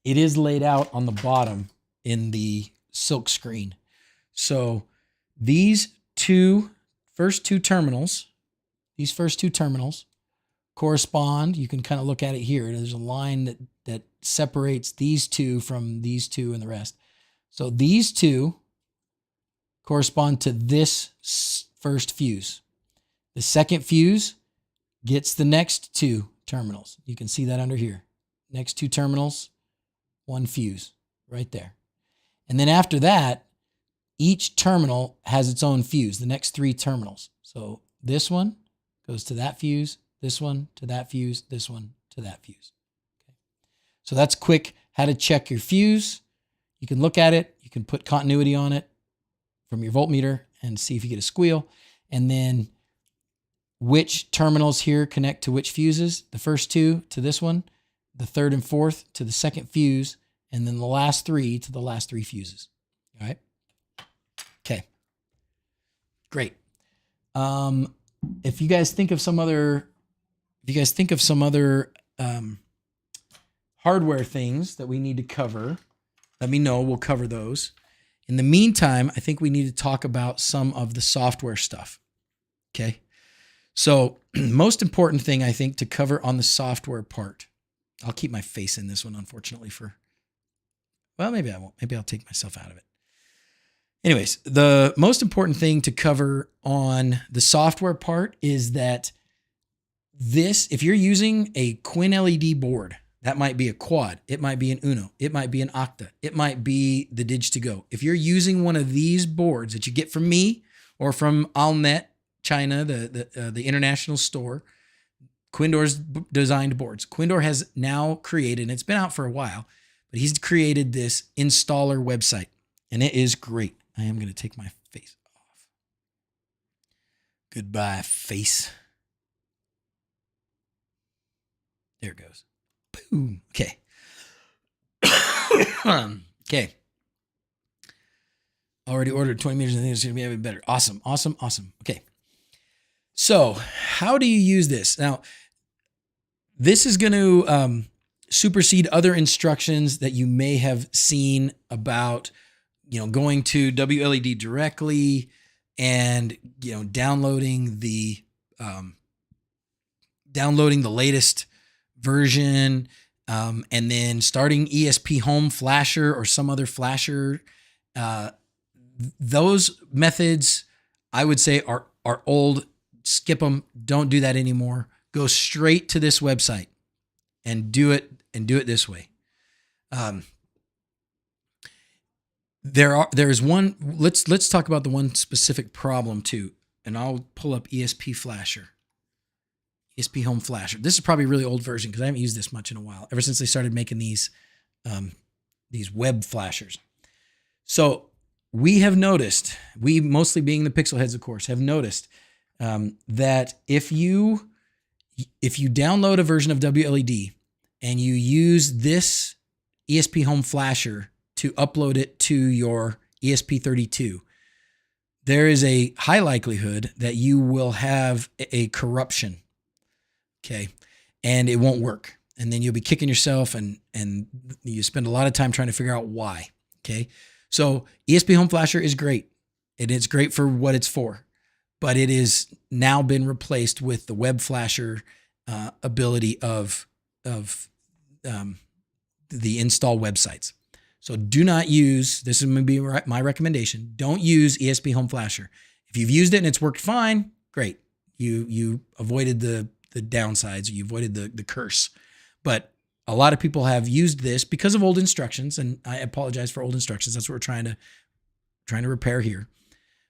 it is laid out on the bottom in the silk screen. So these first two terminals correspond. You can kind of look at it here. There's a line that separates these two from these two and the rest. So these two correspond to this first fuse. The second fuse gets the next two terminals. You can see that under here. Next two terminals, one fuse right there. And then after that, each terminal has its own fuse, the next three terminals. So this one goes to that fuse, this one to that fuse, this one to that fuse. Okay. So that's quick how to check your fuse. You can look at it. You can put continuity on it from your voltmeter and see if you get a squeal. And then which terminals here connect to which fuses. The first two to this one, the third and fourth to the second fuse, and then the last three to the last three fuses. All right. Okay. Great. If you guys think of some other, hardware things that we need to cover, let me know. We'll cover those. In the meantime, I think we need to talk about some of the software stuff. Okay. So most important thing I think to cover on the software part, I'll keep my face in this one, unfortunately, well, maybe I won't. Maybe I'll take myself out of it. Anyways, the most important thing to cover on the software part is that if you're using a wLED board, that might be a Quad, it might be an Uno, it might be an Octa, it might be the DrZz. If you're using one of these boards that you get from me or from Alnet China, the international store, Quindor's designed boards. Quindor has now created, and it's been out for a while, but he's created this installer website, and it is great. I am going to take my face off. Goodbye, face. There it goes. Boom. Okay. Okay. Already ordered 20 meters. I think it's going to be even better. Awesome. Awesome. Awesome. Okay. So how do you use this? Now, this is going to supersede other instructions that you may have seen about, going to wLED directly and, downloading the latest version, and then starting ESP Home Flasher or some other flasher. Those methods, I would say, are old. Skip them. Don't do that anymore. Go straight to this website and do it this way. There's one, let's talk about the one specific problem too. and I'll pull up ESP Flasher. ESP Home Flasher. This is probably a really old version because I haven't used this much in a while, ever since they started making these web flashers. So we have noticed, we mostly being the pixel heads, of course, have noticed that if you download a version of wLED and you use this ESP Home Flasher to upload it to your ESP32, there is a high likelihood that you will have a corruption. Okay. And it won't work. And then you'll be kicking yourself and you spend a lot of time trying to figure out why. Okay. So ESP Home Flasher is great. It is great for what it's for, but it is now been replaced with the web flasher ability of the install websites. So do not use, this is going to be my recommendation. Don't use ESP Home Flasher. If you've used it and it's worked fine, great. You avoided the downsides, you avoided the curse. But a lot of people have used this because of old instructions, and I apologize for old instructions. That's what we're trying to repair here.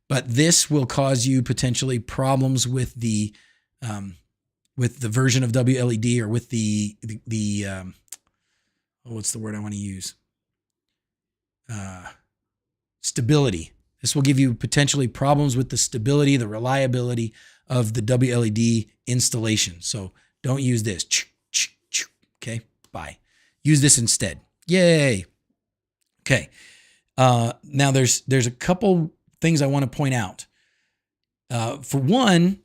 But this will cause you potentially problems with the version of wLED, or with the what's the word I want to use? Stability. This will give you potentially problems with the stability, the reliability of the wLED installation. So don't use this. Okay, bye. Use this instead. Yay. Okay. Now there's a couple things I want to point out. For one,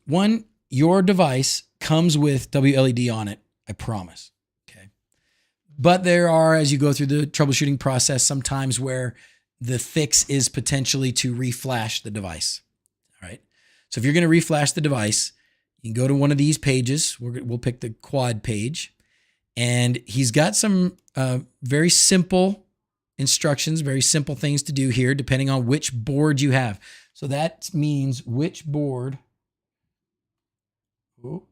your device comes with wLED on it, I promise. Okay. But there are, as you go through the troubleshooting process, sometimes where the fix is potentially to reflash the device. All right. So if you're going to reflash the device, you can go to one of these pages. We'll pick the quad page. And he's got some very simple instructions, very simple things to do here, depending on which board you have. So that means which board. Oh,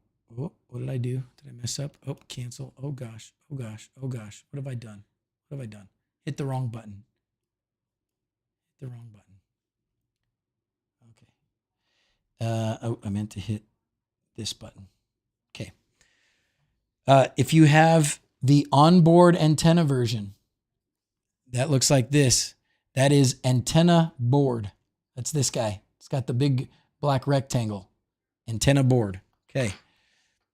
what did I do? Did I mess up? Oh, cancel. Oh gosh. Oh gosh. Oh gosh. What have I done? What have I done? Hit the wrong button. Hit the wrong button. Okay. I meant to hit this button. Okay. If you have the onboard antenna version, that looks like this. That is antenna board. That's this guy. It's got the big black rectangle. Antenna board. Okay.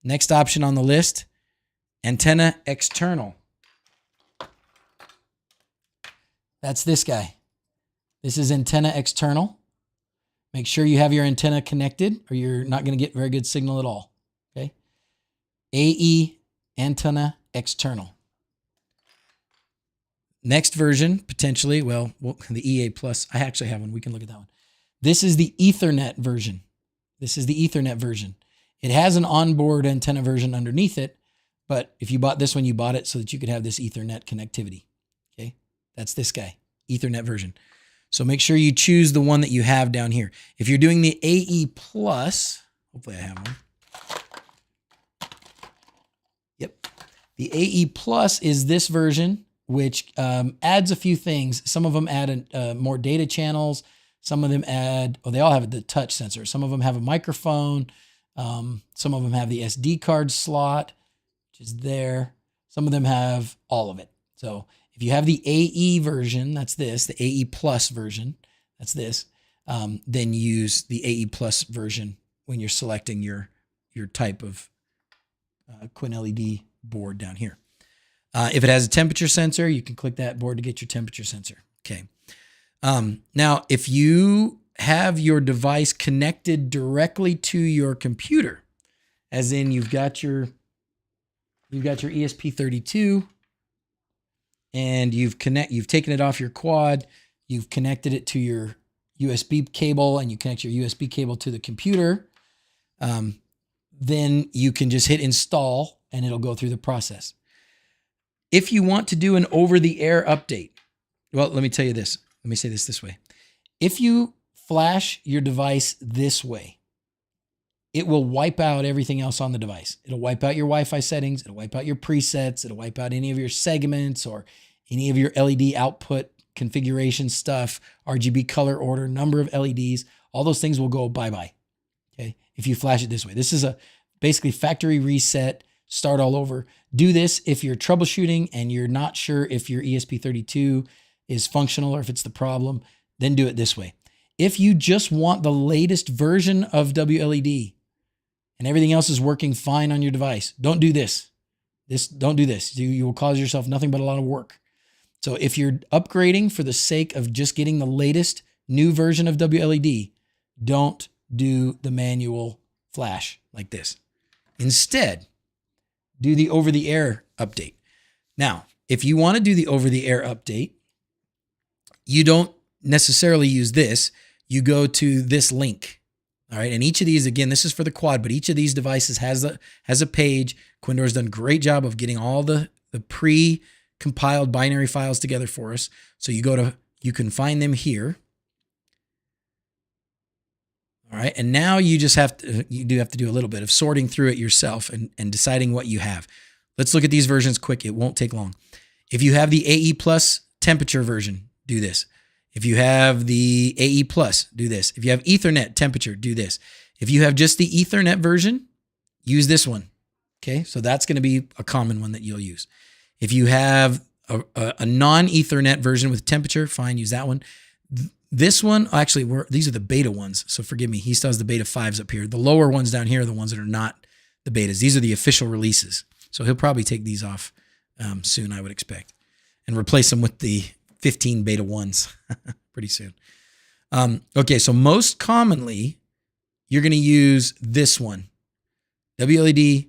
Next option on the list, antenna external. That's this guy. This is antenna external. Make sure you have your antenna connected or you're not going to get very good signal at all. Okay. AE antenna external. Next version, potentially, well, the EA Plus, I actually have one. We can look at that one. This is the Ethernet version. This is the Ethernet version. It has an onboard antenna version underneath it, but if you bought this one, you bought it so that you could have this Ethernet connectivity. Okay, that's this guy, Ethernet version. So make sure you choose the one that you have down here. If you're doing the AE Plus, hopefully I have one. Yep. The AE Plus is this version, which adds a few things. Some of them add more data channels. Some of them add, they all have the touch sensor. Some of them have a microphone. Some of them have the SD card slot, which is there. Some of them have all of it. So if you have the AE version, that's this, the AE Plus version, that's this, then use the AE Plus version when you're selecting your type of quinLED board down here. If it has a temperature sensor, you can click that board to get your temperature sensor. Okay. Now, if you have your device connected directly to your computer, as in you've got your ESP32 and you've taken it off your quad, you've connected it to your USB cable, and you connect your USB cable to the computer, then you can just hit install and it'll go through the process. If you want to do an over-the-air update, well, let me tell you this. Let me say this way. If you flash your device this way, it will wipe out everything else on the device. It'll wipe out your Wi-Fi settings. It'll wipe out your presets. It'll wipe out any of your segments or any of your LED output configuration stuff, RGB color order, number of LEDs. All those things will go bye-bye. Okay. If you flash it this way, this is a basically factory reset, start all over. Do this if you're troubleshooting and you're not sure if your ESP32 is functional or if it's the problem, then do it this way. If you just want the latest version of wLED and everything else is working fine on your device, don't do this. Don't do this. You will cause yourself nothing but a lot of work. So if you're upgrading for the sake of just getting the latest new version of wLED, don't do the manual flash like this. Instead, do the over-the-air update. Now, if you want to do the over-the-air update, you don't necessarily use this. You go to this link. All right. And each of these, again, this is for the quad, but each of these devices has a page. Quindor's done a great job of getting all the pre-compiled binary files together for us. So you can find them here. All right. And now you do have to do a little bit of sorting through it yourself and deciding what you have. Let's look at these versions quick. It won't take long. If you have the AE Plus temperature version, do this. If you have the AE Plus, do this. If you have Ethernet temperature, do this. If you have just the Ethernet version, use this one. Okay, so that's going to be a common one that you'll use. If you have a non-Ethernet version with temperature, fine, use that one. This one, actually, these are the beta ones, so forgive me. He still has the beta 5s up here. The lower ones down here are the ones that are not the betas. These are the official releases. So he'll probably take these off soon, I would expect, and replace them with the 15 beta 1s pretty soon. Okay, so most commonly, you're going to use this one, wLED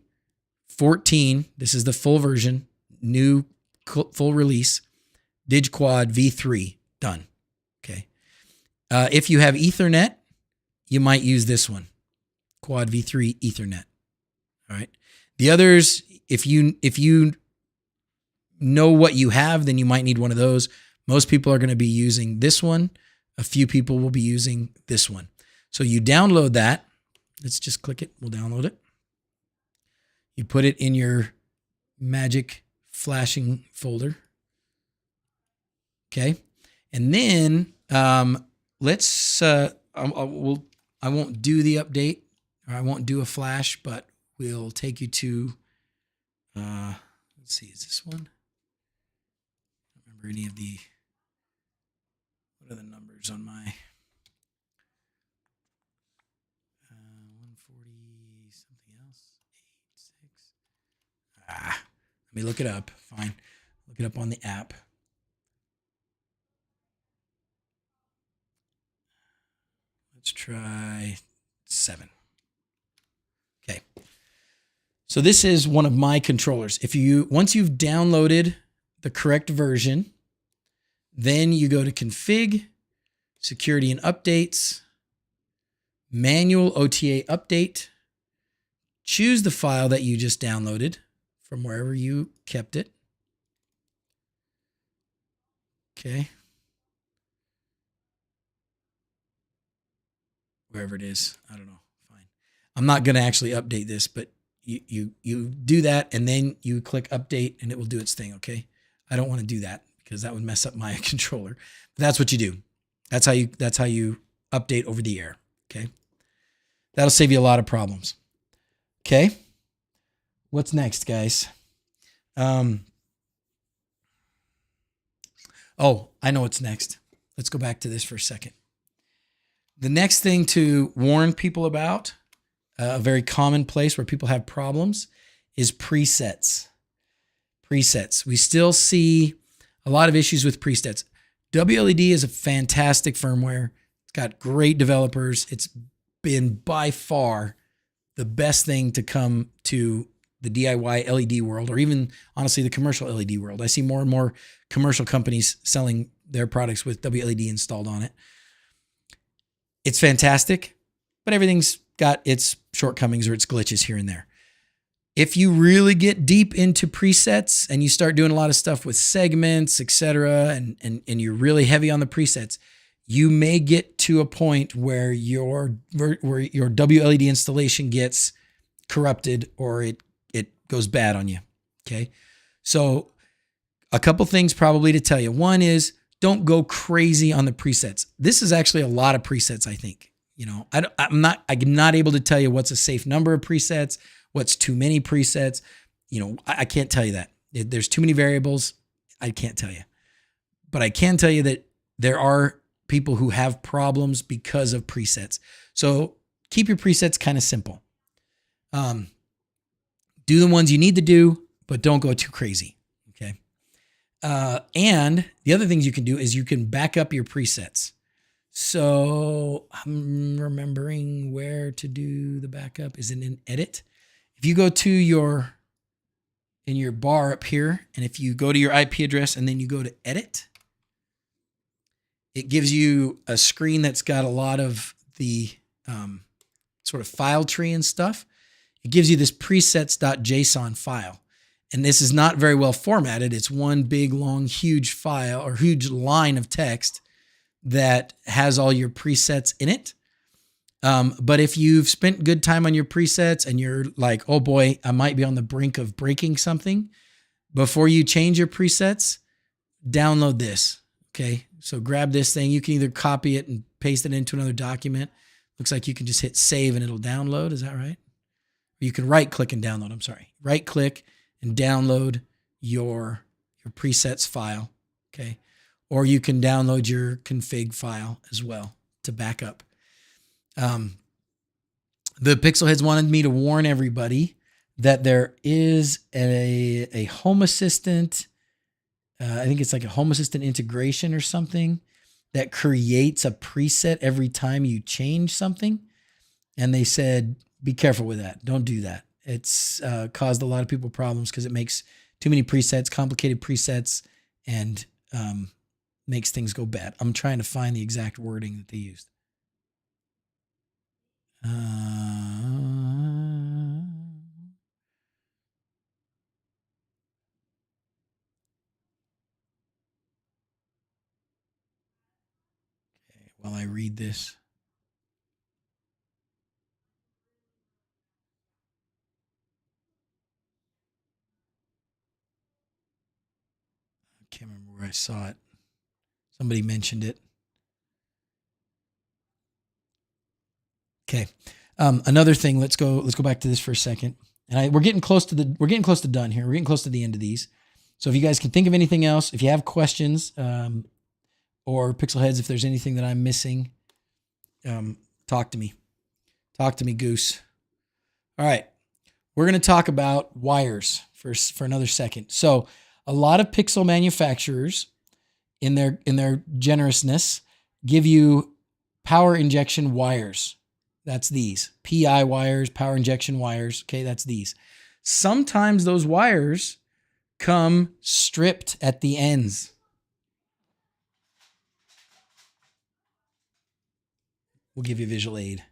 14. This is the full version, new full release, DigQuad V3, done. Okay. If you have Ethernet, you might use this one, Quad V3 Ethernet. All right. The others, if you know what you have, then you might need one of those. Most people are going to be using this one. A few people will be using this one. So you download that. Let's just click it. We'll download it. You put it in your magic flashing folder. Okay. And then I won't do the update, or I won't do a flash, but we'll take you to, let's see, is this one? I don't remember any of the, what are the numbers on my 140 something else? 86. Let me look it up. Fine. Look it up on the app. Let's try 7. Okay. So this is one of my controllers. Once you've downloaded the correct version, then you go to Config, Security and Updates, Manual OTA Update, choose the file that you just downloaded from wherever you kept it. Okay. Wherever it is, I don't know. Fine. I'm not going to actually update this, but you do that and then you click update and it will do its thing. Okay. I don't want to do that because that would mess up my controller. But that's what you do. That's how you update over the air. Okay. That'll save you a lot of problems. Okay. What's next, guys? Oh, I know what's next. Let's go back to this for a second. The next thing to warn people about, a very common place where people have problems, is presets. Presets. We still see a lot of issues with presets. wLED is a fantastic firmware. It's got great developers. It's been by far the best thing to come to the DIY LED world, or even honestly the commercial LED world. I see more and more commercial companies selling their products with wLED installed on it. It's fantastic, but everything's got its shortcomings or its glitches here and there. If you really get deep into presets and you start doing a lot of stuff with segments, etc., and you're really heavy on the presets, you may get to a point where your wLED installation gets corrupted or it goes bad on you. Okay. So a couple things probably to tell you. One is don't go crazy on the presets. This is actually a lot of presets, I think. You know, I'm not able to tell you what's a safe number of presets, what's too many presets. You know, I can't tell you that. There's too many variables. I can't tell you. But I can tell you that there are people who have problems because of presets. So keep your presets kind of simple. Do the ones you need to do, but don't go too crazy. Okay. And the other things you can do is you can back up your presets. So I'm remembering where to do the backup. Is it in edit? If you go to in your bar up here, and if you go to your IP address and then you go to edit, it gives you a screen that's got a lot of the sort of file tree and stuff. It gives you this presets.json file. And this is not very well formatted. It's one big, long, huge file or huge line of text that has all your presets in it. But if you've spent good time on your presets and you're like, oh boy, I might be on the brink of breaking something, before you change your presets, download this. Okay. So grab this thing. You can either copy it and paste it into another document. Looks like you can just hit save and it'll download. Is that right? You can right click and download. I'm sorry. Right click and download your presets file. Okay. Or you can download your config file as well to back up. The Pixel Heads wanted me to warn everybody that there is a Home Assistant. I think it's like a Home Assistant integration or something that creates a preset every time you change something. And they said, be careful with that. Don't do that. It's caused a lot of people problems because it makes too many presets, complicated presets, and makes things go bad. I'm trying to find the exact wording that they used. Okay, while I read this. I can't remember where I saw it. Somebody mentioned it. Okay. Another thing, let's go back to this for a second. And we're getting close to done here. We're getting close to the end of these. So if you guys can think of anything else, if you have questions, or Pixel Heads, if there's anything that I'm missing, talk to me. Talk to me, Goose. All right. We're going to talk about wires for another second. So a lot of Pixel manufacturers in their generousness give you power injection wires. That's these PI wires, power injection wires. Okay, that's these. Sometimes those wires come stripped at the ends. We'll give you a visual aid.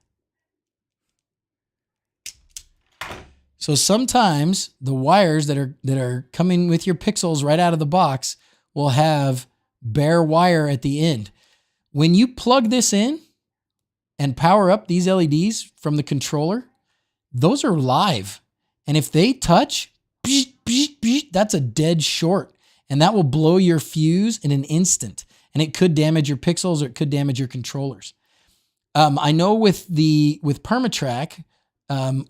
So sometimes the wires that are coming with your Pixels right out of the box will have bare wire at the end. When you plug this in and power up these LEDs from the controller, those are live. And if they touch, that's a dead short. And that will blow your fuse in an instant. And it could damage your Pixels or it could damage your controllers. I know with Permatrack,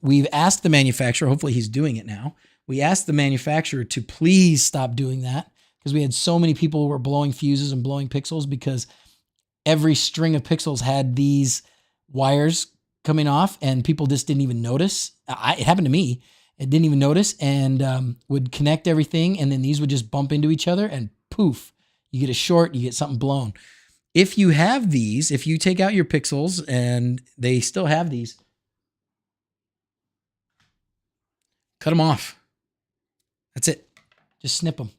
we've asked the manufacturer, hopefully he's doing it now. We asked the manufacturer to please stop doing that because we had so many people who were blowing fuses and blowing Pixels because every string of Pixels had these wires coming off and people just didn't even notice. It happened to me. It didn't even notice and would connect everything. And then these would just bump into each other and poof, you get a short, you get something blown. If you have these, if you take out your Pixels and they still have these, cut them off. That's it. Just snip them.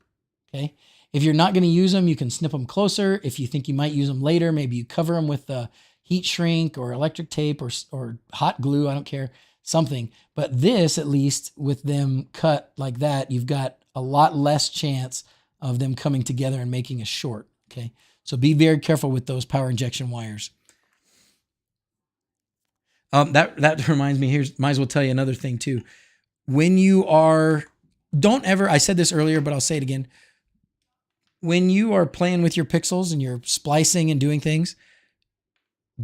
Okay. If you're not going to use them, you can snip them closer. If you think you might use them later, maybe you cover them with heat shrink or electric tape or hot glue. I don't care, something. But this, at least with them cut like that, you've got a lot less chance of them coming together and making a short. Okay. So be very careful with those power injection wires. That reminds me, might as well tell you another thing too. When you are, I said this earlier, but I'll say it again. When you are playing with your Pixels and you're splicing and doing things,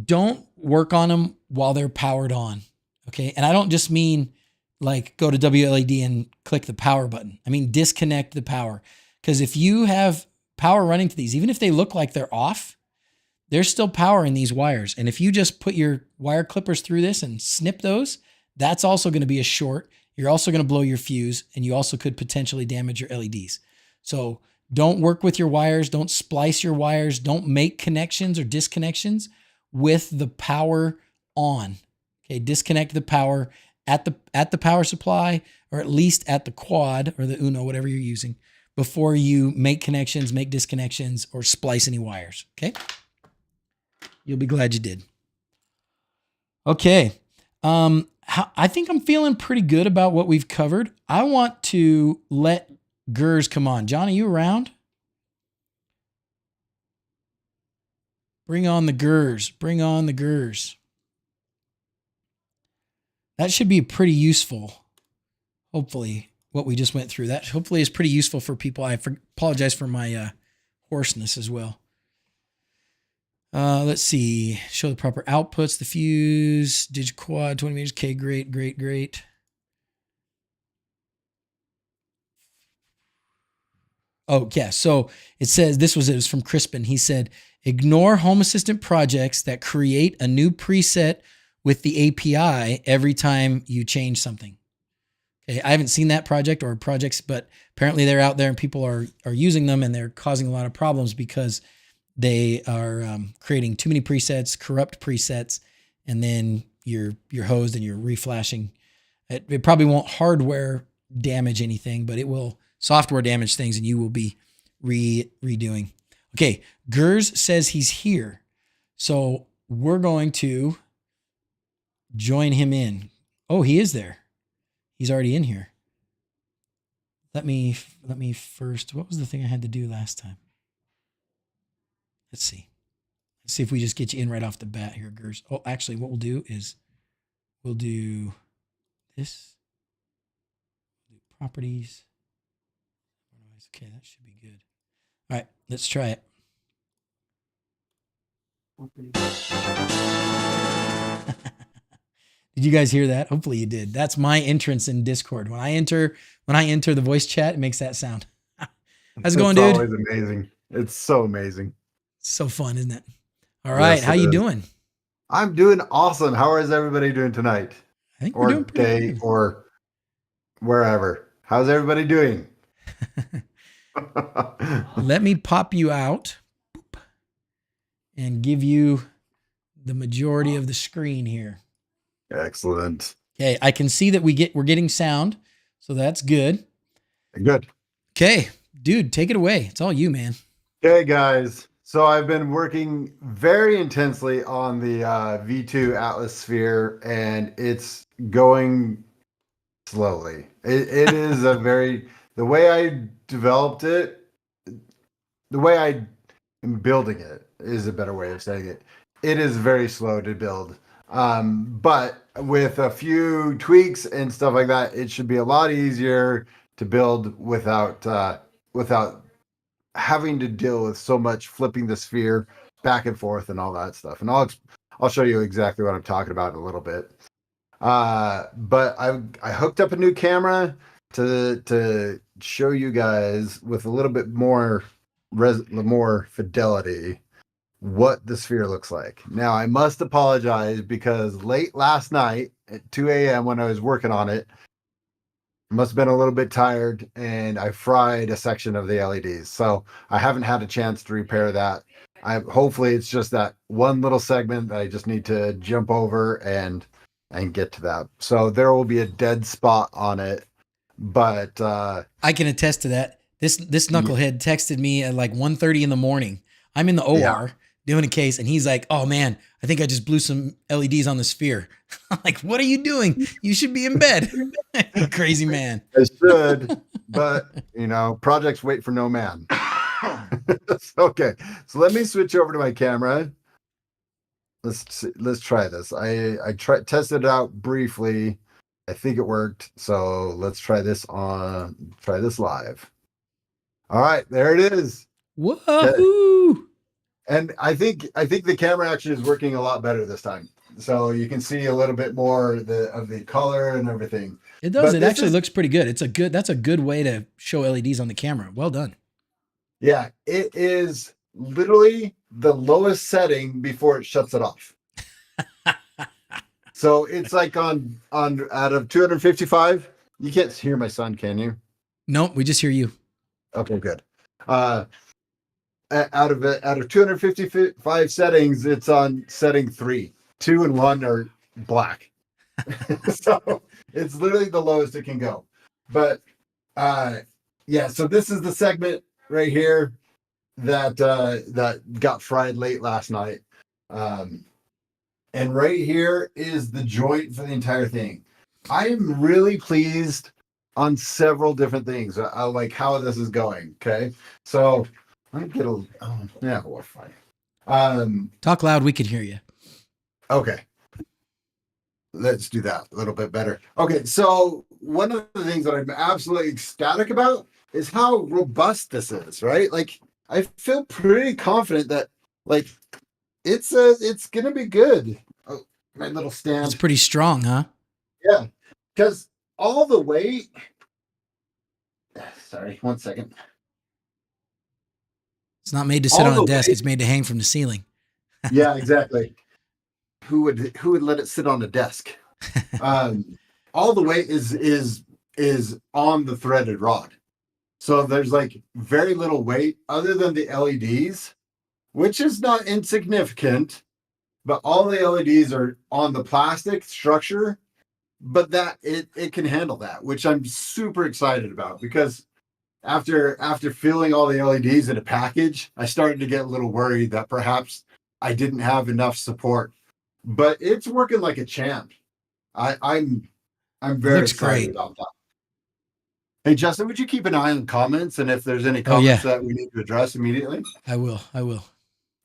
don't work on them while they're powered on. Okay. And I don't just mean like go to wLED and click the power button. I mean, disconnect the power. Because if you have power running to these, even if they look like they're off, there's still power in these wires. And if you just put your wire clippers through this and snip those, that's also going to be a short. You're also going to blow your fuse, and you also could potentially damage your LEDs. So don't work with your wires. Don't splice your wires. Don't make connections or disconnections with the power on. Okay, disconnect the power at the power supply, or at least at the quad or the Uno, whatever you're using, before you make connections, make disconnections, or splice any wires. Okay, you'll be glad you did. Okay, I think I'm feeling pretty good about what we've covered. I want to let DrZzs come on. John, are you around? Bring on the DrZzs. Bring on the DrZzs. That should be pretty useful. Hopefully, what we just went through, that hopefully is pretty useful for people. I apologize for my hoarseness as well. Let's see. Show the proper outputs. The fuse, digit quad, 20 meters. Okay, great, great, great. Oh, yeah. So it says, it was from Crispin. He said, ignore Home Assistant projects that create a new preset with the API every time you change something. Okay, I haven't seen that project or projects, but apparently they're out there and people are using them, and they're causing a lot of problems because they are creating too many presets, corrupt presets, and then you're hosed and you're reflashing. It probably won't hardware damage anything, but it will software damage things, and you will be redoing. Okay, DrZzs says he's here, so we're going to join him in. Oh, he is there. He's already in here. Let me first. What was the thing I had to do last time? Let's see. Let's see if we just get you in right off the bat here, DrZzs. Oh, actually, what we'll do is we'll do this. Properties. Okay, that should be good. All right, let's try it. Did you guys hear that? Hopefully you did. That's my entrance in Discord. When I enter the voice chat, it makes that sound. How's it going, dude? It's always amazing. It's so amazing. So fun, isn't it? All right, yes, how you doing? I'm doing awesome. How is everybody doing tonight? I think we're doing pretty good. Or wherever. How's everybody doing? Let me pop you out and give you the majority of the screen here. Excellent. Okay, I can see that we're getting sound, so that's good. Good. Okay, dude, take it away. It's all you, man. Okay, guys. So I've been working very intensely on the V2 Atlas Sphere, and it's going slowly. It is the way I developed it, the way I am building it is a better way of saying it. It is very slow to build. But with a few tweaks and stuff like that, it should be a lot easier to build without having to deal with so much flipping the sphere back and forth and all that stuff. And I'll show you exactly what I'm talking about in a little bit. But I hooked up a new camera to show you guys with a little bit more fidelity what the sphere looks like. Now, I must apologize because late last night at 2 a.m. when I was working on it, I must have been a little bit tired, and I fried a section of the LEDs. So I haven't had a chance to repair that. Hopefully it's just that one little segment that I just need to jump over and get to that. So there will be a dead spot on it. But I can attest to that. This knucklehead texted me at like 1:30 in the morning. I'm in the OR doing a case, and he's like, "Oh man, I think I just blew some LEDs on the sphere." I'm like, "What are you doing? You should be in bed." Crazy man. I should, but projects wait for no man. Okay, so let me switch over to my camera. Let's try this. I tested it out briefly. I think it worked. So let's try this live. All right, there it is. Whoa! And I think the camera actually is working a lot better this time. So you can see a little bit more of the color and everything. It does. It actually looks pretty good. That's a good way to show LEDs on the camera. Well done. Yeah, it is literally the lowest setting before it shuts it off. So it's like on out of 255. You can't hear my son, can you? Nope, we just hear you. Okay, good. Out of 255 settings, it's on setting 3. 2 and 1 are black. So it's literally the lowest it can go. But yeah, so this is the segment right here that got fried late last night. And right here is the joint for the entire thing. I am really pleased on several different things. I like how this is going. Okay, so let me get a. Yeah, we're fine. Talk loud. We can hear you. Okay, let's do that a little bit better. Okay, so one of the things that I'm absolutely ecstatic about is how robust this is. Right, like I feel pretty confident that like it's gonna be good. Oh, my little stand. It's pretty strong, huh? Yeah, because all the weight. Sorry, 1 second. It's not made to sit on a desk. It's made to hang from the ceiling. Yeah, exactly. Who would let it sit on a desk? All the weight is on the threaded rod. So there's like very little weight other than the LEDs, which is not insignificant, but all the LEDs are on the plastic structure, but that it can handle that, which I'm super excited about, because after filling all the LEDs in a package, I started to get a little worried that perhaps I didn't have enough support, but it's working like a champ. I'm very excited about that. Hey, Justin, would you keep an eye on comments, and if there's any comments that we need to address immediately? I will.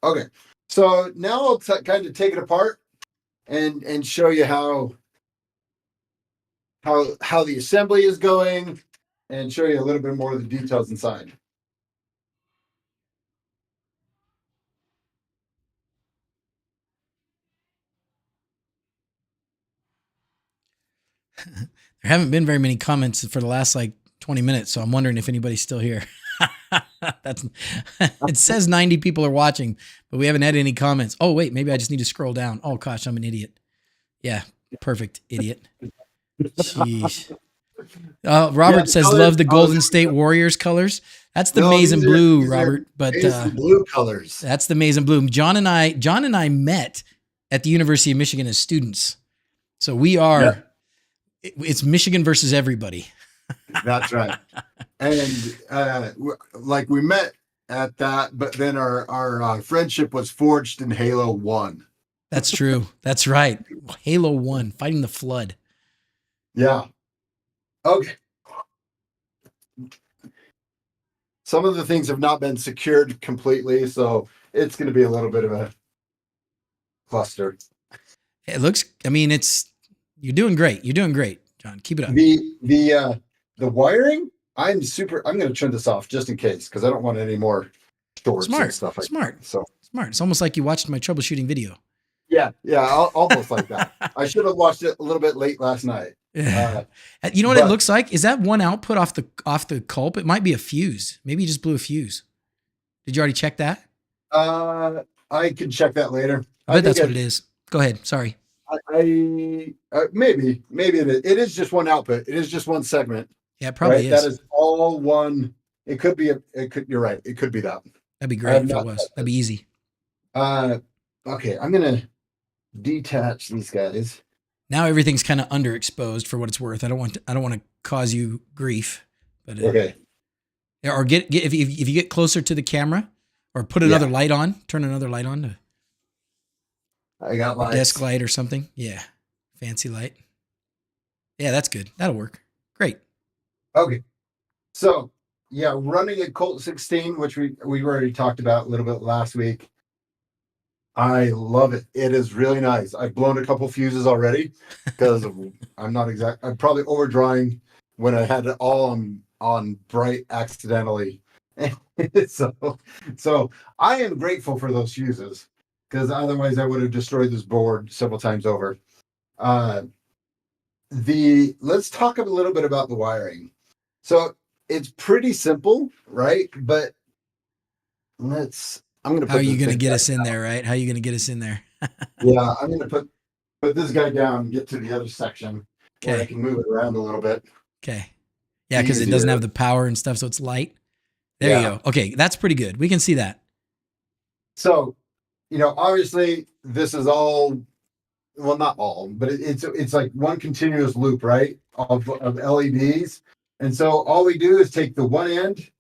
Okay. So now I'll kind of take it apart and show you how the assembly is going and show you a little bit more of the details inside. There haven't been very many comments for the last like 20 minutes, so I'm wondering if anybody's still here. It says 90 people are watching, but we haven't had any comments. Oh, wait, maybe I just need to scroll down. Oh, gosh, I'm an idiot. Yeah, perfect, idiot. Jeez. Robert says, love the Golden State Warriors colors. That's the maize and blue, Robert. But blue colors. That's the maize and blue. John and I met at the University of Michigan as students. So we are, it's Michigan versus everybody. That's right. And like we met at that, but then our friendship was forged in Halo 1. That's true. That's right. Halo 1, fighting the flood. Yeah. Okay. Some of the things have not been secured completely, so it's going to be a little bit of a cluster. It looks, I mean, you're doing great. You're doing great, John. Keep it up. The wiring, I'm going to turn this off just in case, because I don't want any more shorts and stuff like that. So smart. It's almost like you watched my troubleshooting video. Yeah, almost like that. I should have watched it a little bit late last night. You know what it looks like? Is that one output off the culp? It might be a fuse. Maybe you just blew a fuse. Did you already check that? I can check that later. I bet that's what it is. Go ahead. Sorry. Maybe it is. It is just one output. It is just one segment. Yeah, it probably is. That is all one. It could be you're right. It could be that. That'd be great if it was. That'd be easy. Okay. I'm going to detach these guys. Now everything's kind of underexposed for what it's worth. I don't want to cause you grief, but okay. Or get if you get closer to the camera, or put another light on, turn another light on to. I got lights. Desk light or something. Yeah, fancy light. Yeah, that's good. That'll work. Great. Okay, so running a Colt 16, which we already talked about a little bit last week. I love it. It is really nice. I've blown a couple fuses already because I'm probably overdrawing when I had it all on bright accidentally. so, so I am grateful for those fuses because otherwise I would have destroyed this board several times over. Uh, let's talk a little bit about the wiring. So it's pretty simple, right? But I'm going to How are put you this going to big get guy us in down. there, right? How are you going to get us in there? Yeah, I'm going to put this guy down and get to the other section where I Okay. can move it around a little bit Okay. Yeah, because it doesn't have easier. the power and stuff, so it's light. There you Yeah. go. Okay, that's pretty good. We can see that. So, obviously this is all, well, not all, but it's like one continuous loop, right? Of LEDs. And so all we do is take the one end,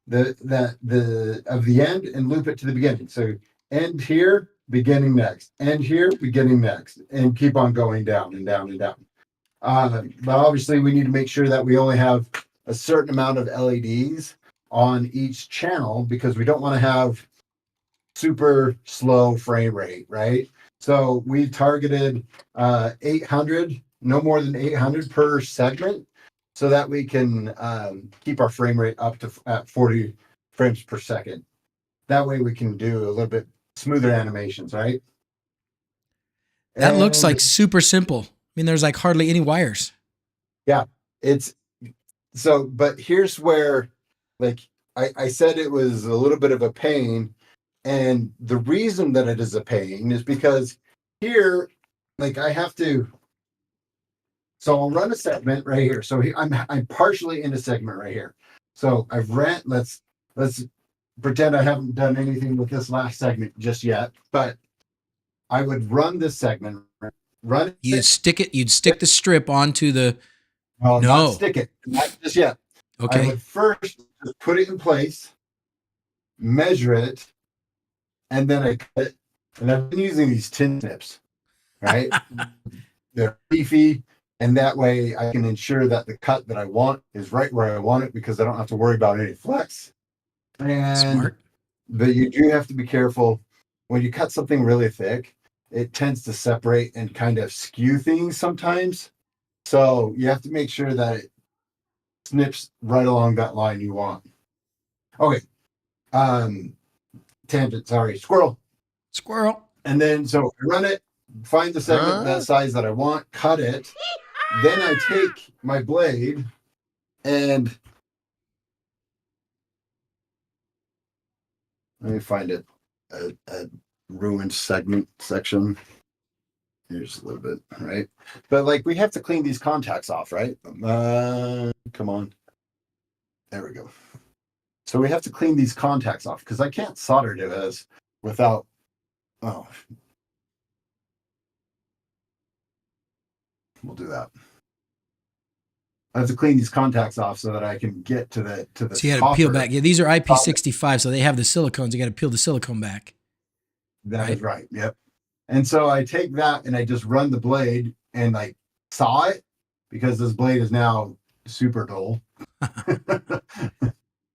the of the end and loop it to the beginning. So end here, beginning next, end here, beginning next, and keep on going down and down and down. But obviously we need to make sure that we only have a certain amount of LEDs on each channel because we don't want to have super slow frame rate, right? So we targeted 800, no more than 800 per segment, so that we can keep our frame rate up to at 40 frames per second. That way we can do a little bit smoother animations, right? That looks And like super simple. I mean, there's like hardly any wires. yeah, it's so, but here's where, like, I said it was a little bit of a pain. And the reason that it is a pain is because here, like I have to, so I'll run a segment right here. So I'm partially in a segment right here. So I've ran, let's pretend I haven't done anything with this last segment just yet, but I would run this segment, run You'd it, stick it, you'd stick the strip onto the well, not no. stick it, not just yet. I Okay. would first just put it in place, measure it, and then I cut it. And I've been using these tin snips, right? They're beefy, and that way I can ensure that the cut that I want is right where I want it because I don't have to worry about any flex. And Smart. but you do have to be careful when you cut something really thick. It tends to separate and kind of skew things sometimes. So you have to make sure that it snips right along that line you want. Okay. Um, Tangent, sorry, squirrel. Squirrel. And then so I run it, find the segment that size that I want, cut it. Then I take my blade and let me find it. A ruined segment section. Here's a little bit, right? But like we have to clean these contacts off, right? Come on. There we go. So we have to clean these contacts off because I can't solder to this without. Oh, we'll do that. I have to clean these contacts off so that I can get to the So you had to peel copper. back. Yeah, these are IP65, so they have the silicones. You got to peel the silicone back. That Right? is right. Yep. And so I take that and I just run the blade and like saw it because this blade is now super dull.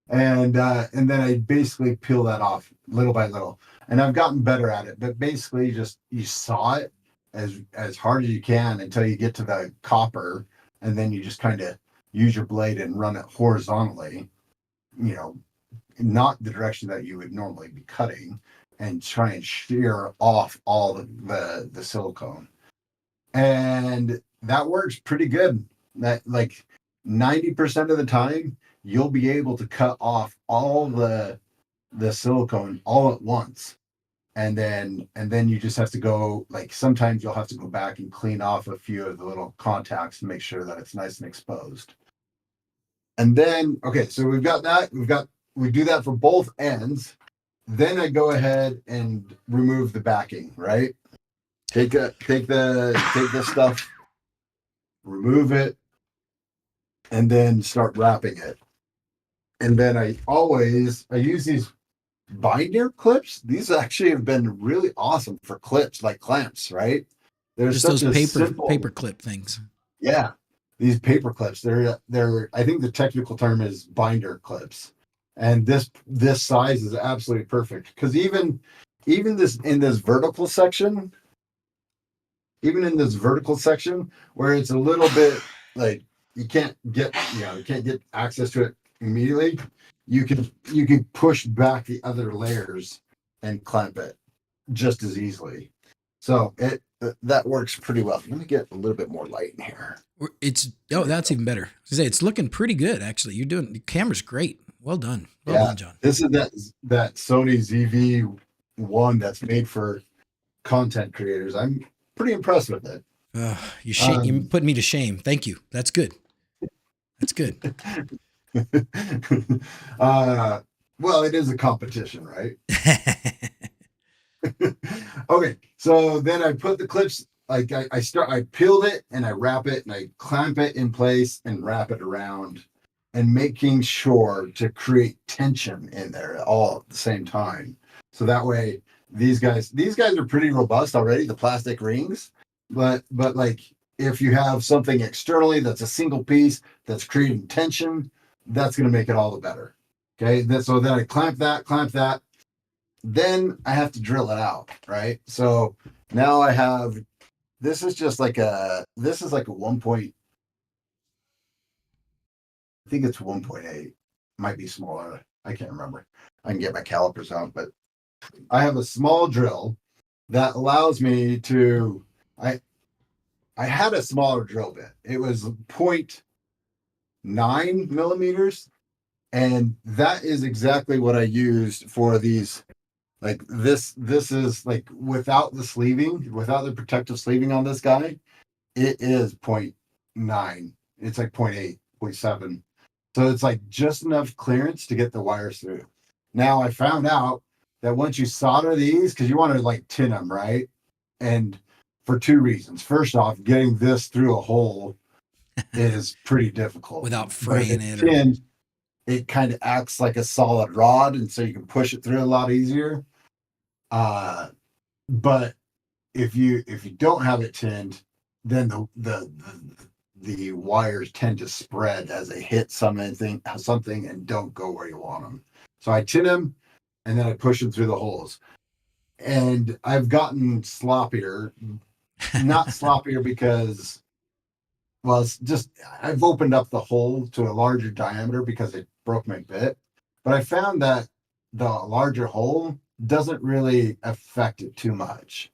And then I basically peel that off little by little. And I've gotten better at it, but basically just you saw it as hard as you can until you get to the copper, and then you just kind of use your blade and run it horizontally, you know, not the direction that you would normally be cutting, and try and shear off all the silicone. And that works pretty good. That like 90% of the time you'll be able to cut off all the silicone all at once. And then you just have to go, like sometimes you'll have to go back and clean off a few of the little contacts to make sure that it's nice and exposed. And then okay, so we've got that. We do that for both ends. Then I go ahead and remove the backing, right? Take this stuff, remove it, and then start wrapping it. And then I use these binder clips. These actually have been really awesome for clips, like clamps, right? They're Just such those a paper simple, clip things. yeah. These paper clips, they're I think the technical term is binder clips. And this size is absolutely perfect because even this in this vertical section, even in this vertical section where it's a little bit like you can't get access to it immediately, you can push back the other layers and clamp it just as easily. So that works pretty well. Let me get a little bit more light in here. That's even better. I say it's looking pretty good actually. The camera's great. Well done. Well done, John. This is that Sony ZV-1 that's made for content creators. I'm pretty impressed with it. You put me to shame. Thank you. That's good. That's good. Well, it is a competition, right? Okay, so then I put the clips, like I peeled it and I wrap it and I clamp it in place and wrap it around, and making sure to create tension in there all at the same time. So that way these guys are pretty robust already, the plastic rings, but like if you have something externally that's a single piece that's creating tension, that's going to make it all the better. Okay, so then I clamp that. Then I have to drill it out, right? So now I have, this is like a 1 point, I think it's 1.8, might be smaller. I can't remember. I can get my calipers out, but I have a small drill that allows me to, I had a smaller drill bit. It was 0.9 millimeters. And that is exactly what I used for these. Like this is like without the sleeving, without the protective sleeving on this guy, it is 0.9. It's like 0.8, 0.7. So it's like just enough clearance to get the wires through. Now I found out that once you solder these, because you want to like tin them, right? And for two reasons. First off, getting this through a hole is pretty difficult. Without fraying it. It kind of acts like a solid rod, and so you can push it through a lot easier. But if you don't have it tinned, then the wires tend to spread as they hit something and don't go where you want them. So I tin them and then I push them through the holes. And I've gotten sloppier, not sloppier because, well, it's just I've opened up the hole to a larger diameter because it broke my bit. But I found that the larger hole doesn't really affect it too much.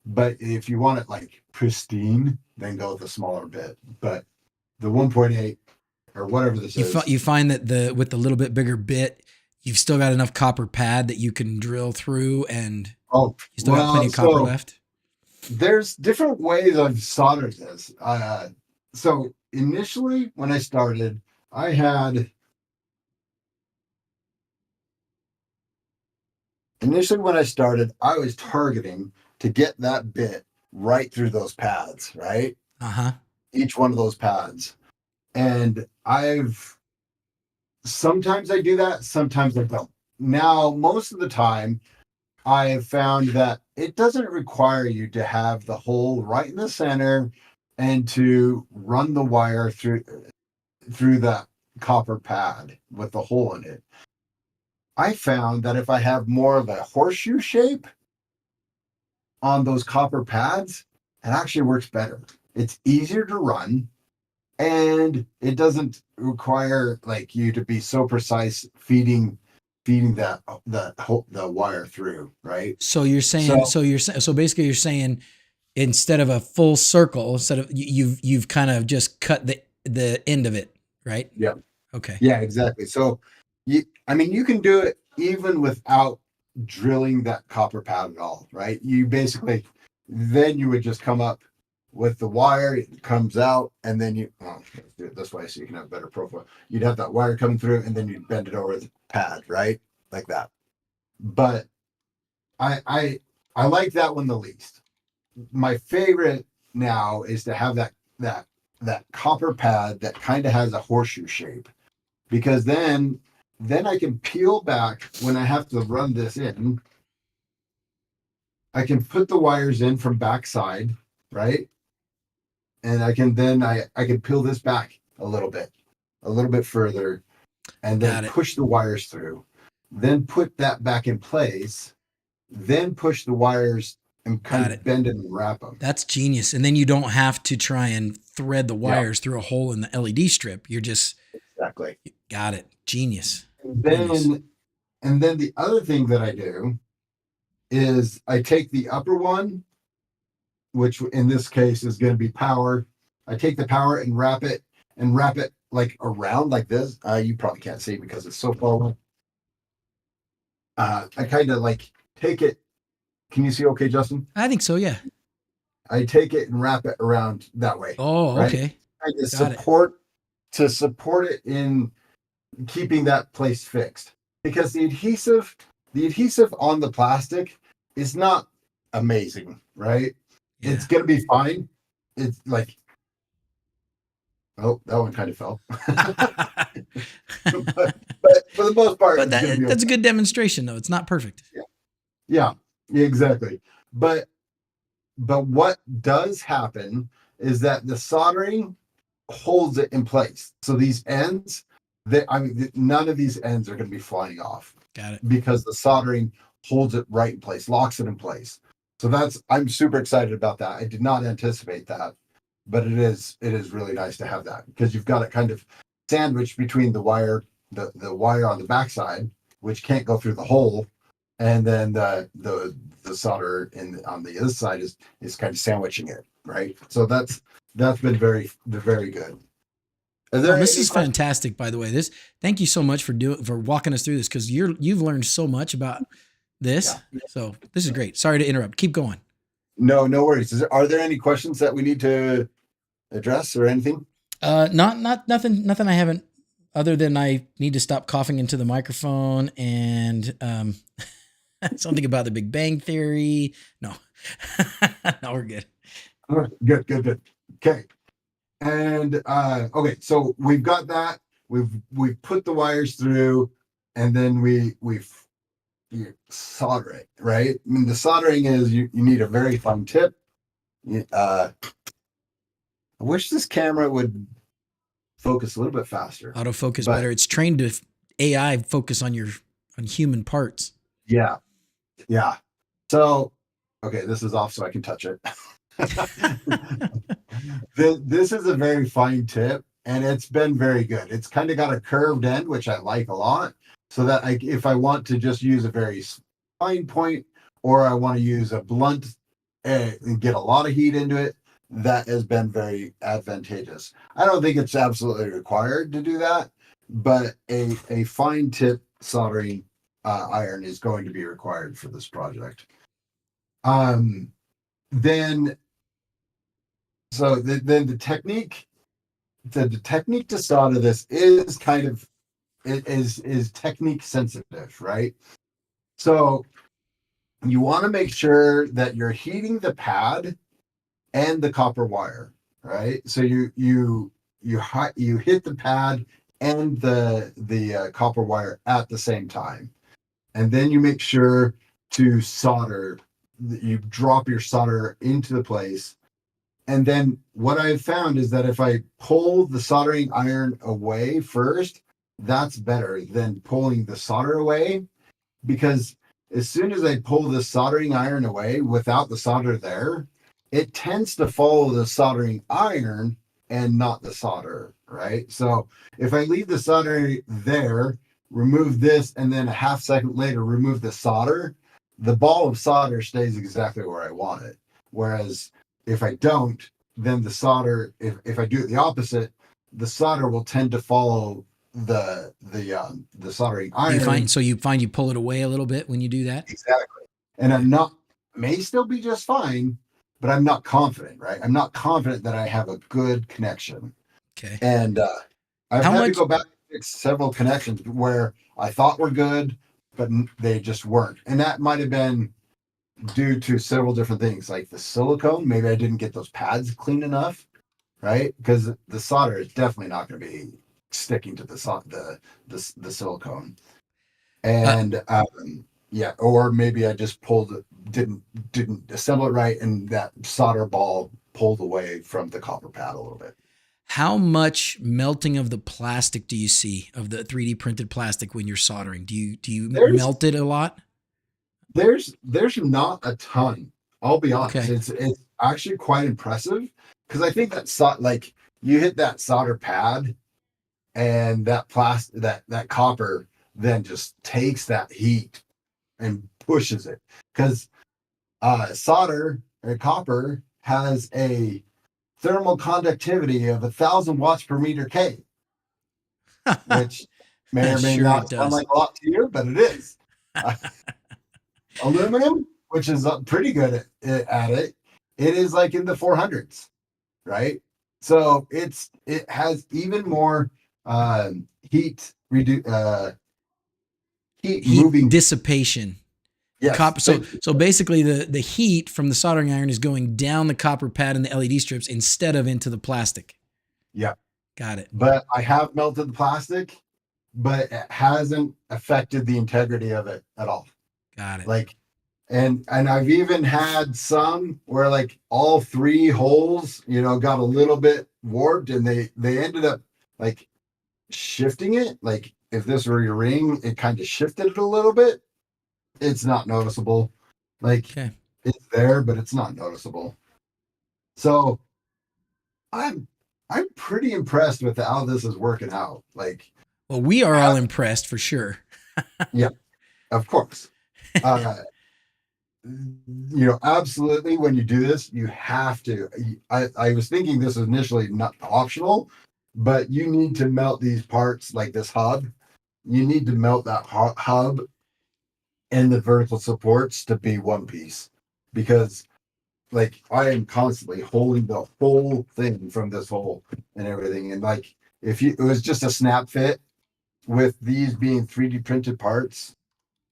But if you want it like pristine, then go with a smaller bit. But the 1.8 or whatever this is. You find that with the little bit bigger bit, you've still got enough copper pad that you can drill through, and you still got plenty of copper left. There's different ways I've soldered this. So initially when I started, I was targeting to get that bit right through those pads, right? Each one of those pads. And sometimes I do that, sometimes I don't. Now, most of the time, I have found that it doesn't require you to have the hole right in the center and to run the wire through that copper pad with the hole in it. I found that if I have more of a horseshoe shape on those copper pads, it actually works better. It's easier to run, and it doesn't require like you to be so precise feeding the wire through, right? So you're saying, so basically you're saying, instead of a full circle, instead of you've kind of just cut the end of it, right? Yeah. Okay. Yeah, exactly. So you can do it even without drilling that copper pad at all, right? You basically, then you would just come up with the wire, it comes out, and then let's do it this way so you can have a better profile. You'd have that wire coming through, and then you'd bend it over the pad, right? Like that. But I like that one the least. My favorite now is to have that copper pad that kind of has a horseshoe shape, because then I can peel back when I have to run this in. I can put the wires in from backside, right? And I can peel this back a little bit further, and then push the wires through, then put that back in place, then push the wires and kind of bend it and wrap them. That's genius. And then you don't have to try and thread the wires through a hole in the LED strip. You're just Exactly. Got it. Genius. And Genius. then the other thing that I do is I take the upper one, which in this case is going to be power. I take the power and wrap it like around like this. You probably can't see because it's so far away. I kind of like take it. Can you see okay, Justin? I think so. Yeah. I take it and wrap it around that way, Oh, right? okay. Kind of Got it. support it in keeping that place fixed, because the adhesive on the plastic is not amazing, right? Yeah. It's gonna be fine. It's like, oh, that one kind of fell. but for the most part, But it's gonna be that's a okay. good demonstration, though. It's not perfect. Yeah, exactly. But what does happen is that the soldering holds it in place. So these ends, none of these ends are going to be flying off Got it. because the soldering holds it right in place, locks it in place. So I'm super excited about that. I did not anticipate that, but it is really nice to have that, because you've got it kind of sandwiched between the wire on the backside, which can't go through the hole, and then the solder on the other side is kind of sandwiching it, right? So that's been very good. Are Oh, there this any is questions? fantastic, by the way. Thank you so much for walking us through this, because you've learned so much about this. Yeah. So this is great. Sorry to interrupt. Keep going. No worries. Are there any questions that we need to address or anything? Nothing I haven't, other than I need to stop coughing into the microphone, and something about the Big Bang Theory. No. No, we're good. All right, good. Okay. And okay, so we've got that. We've put the wires through, and then you solder it, right? I mean, the soldering is you need a very fine tip. I wish this camera would focus a little bit faster. Autofocus But better. It's trained to AI focus on human parts. yeah. So okay, this is off so I can touch it. This is a very fine tip, and it's been very good. It's kind of got a curved end, which I like a lot, so that if I want to just use a very fine point, or I want to use a blunt and get a lot of heat into it, that has been very advantageous. I don't think it's absolutely required to do that, but a fine tip soldering iron is going to be required for this project. Then then the technique to solder this is kind of is technique sensitive, right? So you want to make sure that you're heating the pad and the copper wire, right? So you hit the pad and the copper wire at the same time, and then you make sure to solder. You drop your solder into the place. And then what I've found is that if I pull the soldering iron away first, that's better than pulling the solder away, because as soon as I pull the soldering iron away without the solder there, it tends to follow the soldering iron and not the solder, right? So if I leave the solder there, remove this, and then a half second later remove the solder, the ball of solder stays exactly where I want it. Whereas if I don't, then the solder, if I do it the opposite, the solder will tend to follow the soldering iron. You find you pull it away a little bit when you do that? Exactly. And may still be just fine, but I'm not confident, right? I'm not confident that I have a good connection. Okay. And I've How had to much- go back and fix several connections where I thought were good, but they just weren't. And that might have been due to several different things, like the silicone. Maybe I didn't get those pads clean enough, right? Because the solder is definitely not going to be sticking to the silicone. And yeah, or maybe I just didn't assemble it right, and that solder ball pulled away from the copper pad a little bit. How much melting of the plastic do you see, of the 3D printed plastic, when you're soldering? Do you melt it a lot? There's not a ton. I'll be honest. Okay. It's actually quite impressive, because I think that like you hit that solder pad and that plastic, that copper then just takes that heat and pushes it, because solder or copper has a thermal conductivity of 1,000 watts per meter K, which may or may Sure it not sound does. like a lot to you, but it is. Aluminum, which is pretty good at it, it is like in the 400s, right? So it has even more heat heat Heat moving. dissipation. The Yes, copper. So basically, the heat from the soldering iron is going down the copper pad and the LED strips instead of into the plastic. yeah. Got it. But I have melted the plastic, but it hasn't affected the integrity of it at all. Got it. Like, and I've even had some where like all three holes, got a little bit warped, and they ended up like shifting it. Like if this were your ring, it kind of shifted it a little bit. It's not noticeable. Like Okay. it's there, but it's not noticeable. So I'm pretty impressed with how this is working out. Like, Well, we are all impressed for sure. yeah, of course. Uh, absolutely. When you do this, you have to. I was thinking this was initially not optional, but you need to melt these parts like this hub. You need to melt that hub and the vertical supports to be one piece, because like I am constantly holding the whole thing from this hole and everything. And like if it was just a snap fit, with these being 3D printed parts,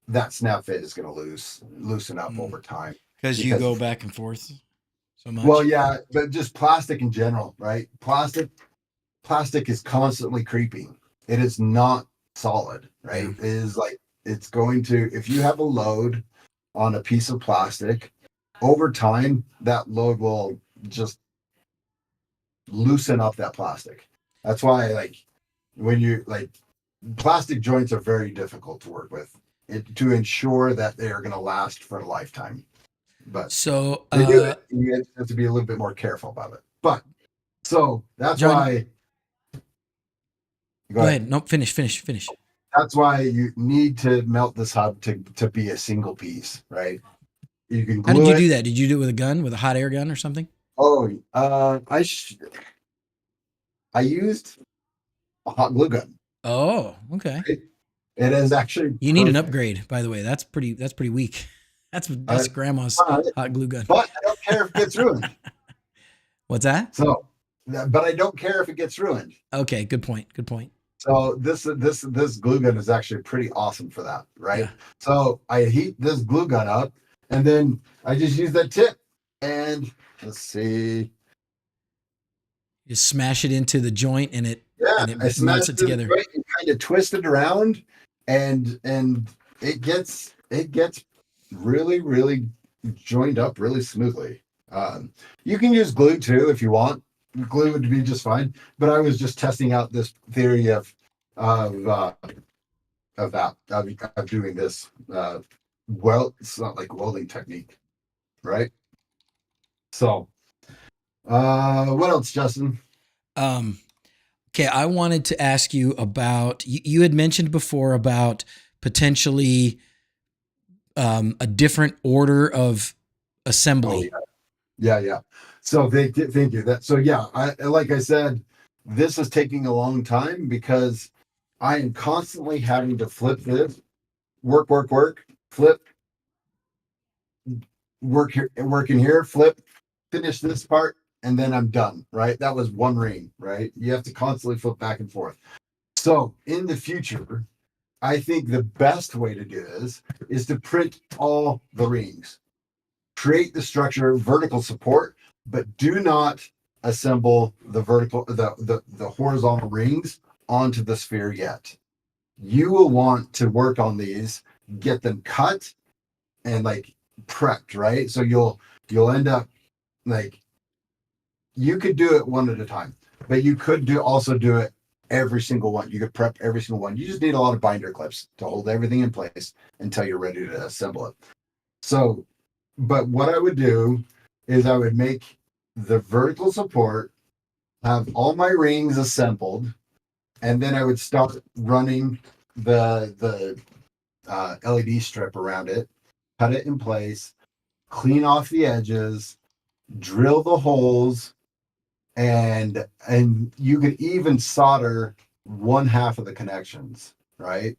that snap fit is going to loosen up over time. Because you go back and forth so much. Well, yeah, but just plastic in general, right? Plastic is constantly creeping. It is not solid, right? Yeah. It is like it's going to, if you have a load on a piece of plastic, over time that load will just loosen up that plastic. That's why like when you like plastic joints are very difficult to work with to ensure that they are going to last for a lifetime. But so they do it. You have to be a little bit more careful about it. But so that's John, why. Go ahead. Nope. Finish. That's why you need to melt this hub to be a single piece, right? You can glue How did you it. do that? Did you do it with a gun, with a hot air gun or something? Oh, I used a hot glue gun. Oh, okay. Right? It is actually you need an upgrade, by the way. That's pretty weak. That's grandma's hot glue gun. But I don't care if it gets ruined. What's that? So, but I don't care if it gets ruined. Okay, good point. So this glue gun is actually pretty awesome for that, right? Yeah. So I heat this glue gun up, and then I just use that tip, and let's see. You smash it into the joint, and it melts it together. And kind of twist it around, and it gets really, really joined up really smoothly. You can use glue too if you want. Glue would be just fine, but I was just testing out this theory of doing this. It's not like welding technique, right? So, what else, Justin? Okay, I wanted to ask you about. You had mentioned before about potentially a different order of assembly. Oh, yeah. So thank you. Like I said, this is taking a long time because I am constantly having to flip this, work, flip, work in here, flip, finish this part, and then I'm done, right? That was one ring, right? You have to constantly flip back and forth. So in the future, I think the best way to do this is to print all the rings, create the structure, vertical support, but do not assemble the horizontal rings onto the sphere yet. You will want to work on these, get them cut and like prepped, right? So you'll end up like, you could do it one at a time, but you could also do it every single one. You could prep every single one. You just need a lot of binder clips to hold everything in place until you're ready to assemble it. So, but what I would do is I would make the vertical support, have all my rings assembled, and then I would start running the LED strip around it, cut it in place, clean off the edges, drill the holes, and you could even solder one half of the connections, right?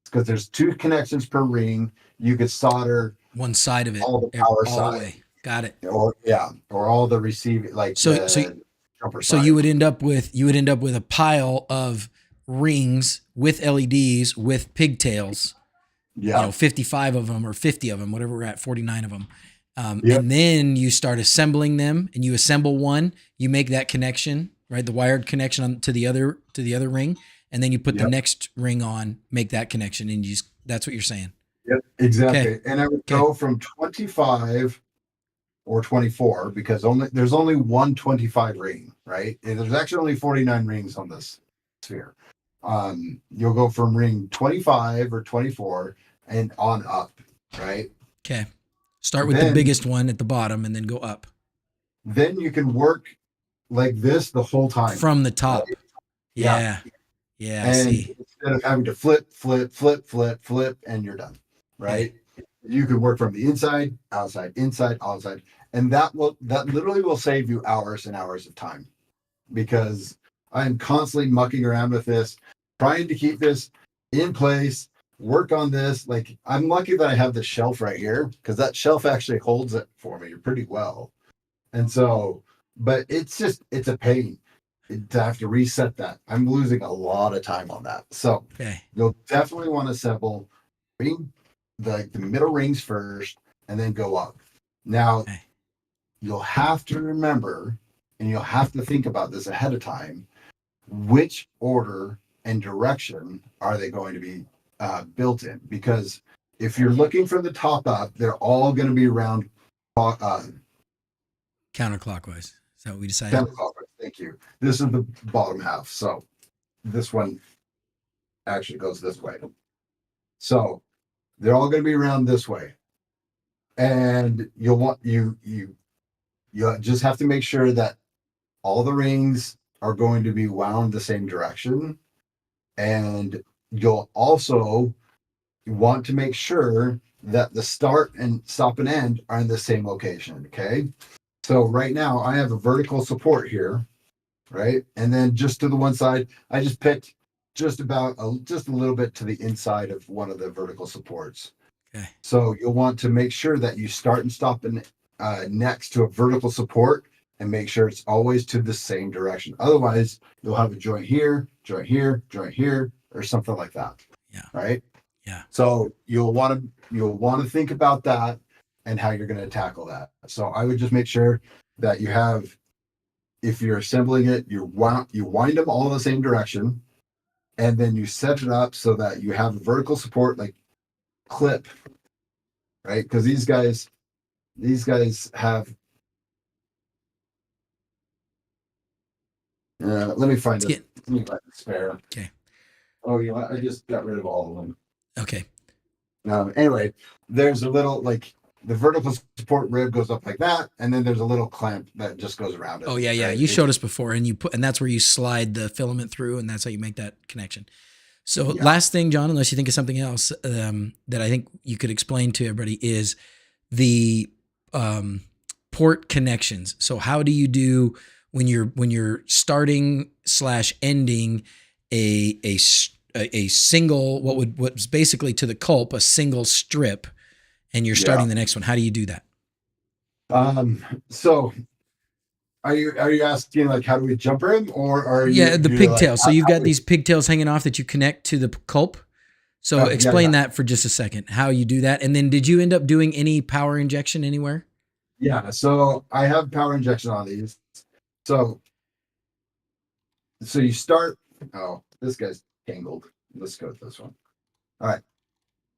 Because there's 2 connections per ring. You could solder one side of it, all the power all side, the way. Got it. or all the receiving, like So the jumper so side. you would end up with a pile of rings with LEDs with pigtails. Yeah. 55 of them or 50 of them, whatever we're at, 49 of them. Yep. And then you start assembling them, and you assemble one, you make that connection, right? The wired connection to the other ring. And then you put the next ring on, make that connection. And that's what you're saying. Yep, exactly. Okay. And I would go from 25 or 24 because there's only one 25 ring, right? And there's actually only 49 rings on this sphere. You'll go from ring 25 or 24 and on up, right? Okay. Start with the biggest one at the bottom and then go up. Then you can work like this the whole time. From the top. Right? Yeah. Yeah, I see. Instead of having to flip, and you're done, right? Okay. You can work from the inside, outside, outside. And that literally will save you hours and hours of time, because I'm constantly mucking around with this, trying to keep this in place, work on this. Like, I'm lucky that I have the shelf right here, because that shelf actually holds it for me pretty well. And so, but it's a pain to have to reset that. I'm losing a lot of time on that. So you'll definitely want to assemble the middle rings first and then go up. Now, you'll have to remember, and you'll have to think about this ahead of time, which order and direction are they going to be built in? Because if you're looking from the top up, they're all going to be around counterclockwise. Is that what we decided? Counterclockwise. Thank you. This is the bottom half. So this one actually goes this way. So they're all going to be around this way. And you'll want you just have to make sure that all the rings are going to be wound the same direction. And you'll also want to make sure that the start and stop and end are in the same location. Okay. So right now I have a vertical support here, right? And then just to the one side, I just picked just a little bit to the inside of one of the vertical supports. Okay. So you'll want to make sure that you start and stop next to a vertical support, and make sure it's always to the same direction. Otherwise, you'll have a joint here, or something like that. Yeah. Right. Yeah. So you'll want to think about that and how you're going to tackle that. So I would just make sure that you have, if you're assembling it, you wind them all in the same direction, and then you set it up so that you have a vertical support, like clip, right? Because these guys have. Let me find it. Let me find the spare. Okay. Oh, you know what? I just got rid of all of them. Okay. Anyway, there's a little, like, the vertical support rib goes up like that, and then there's a little clamp that just goes around it. Oh yeah, yeah. Right? You showed us before, and that's where you slide the filament through, and that's how you make that connection. So last thing, John, unless you think of something else that I think you could explain to everybody, is the port connections. So how do you do when you're starting / ending a single, what's basically to the culp, a single strip, and you're starting the next one? How do you do that? So are you asking, like, how do we jumper him, or are you the pigtails? Like, so you've got these pigtails hanging off that you connect to the culp. So explain that for just a second, how you do that. And then did you end up doing any power injection anywhere? Yeah. So I have power injection on these. So you start, this guy's tangled. Let's go with this one. All right.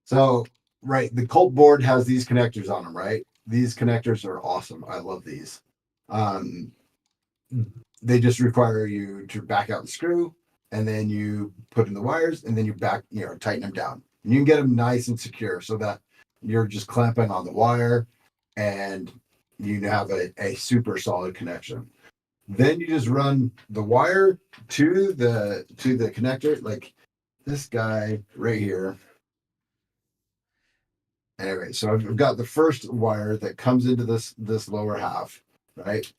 So, right, the culp board has these connectors on them, right? These connectors are awesome. I love these. They just require you to back out the screw, and then you put in the wires, and then you tighten them down. And you can get them nice and secure so that you're just clamping on the wire, and you have a super solid connection. Then you just run the wire to the connector, like this guy right here. Anyway, so I've got the first wire that comes into this lower half, right?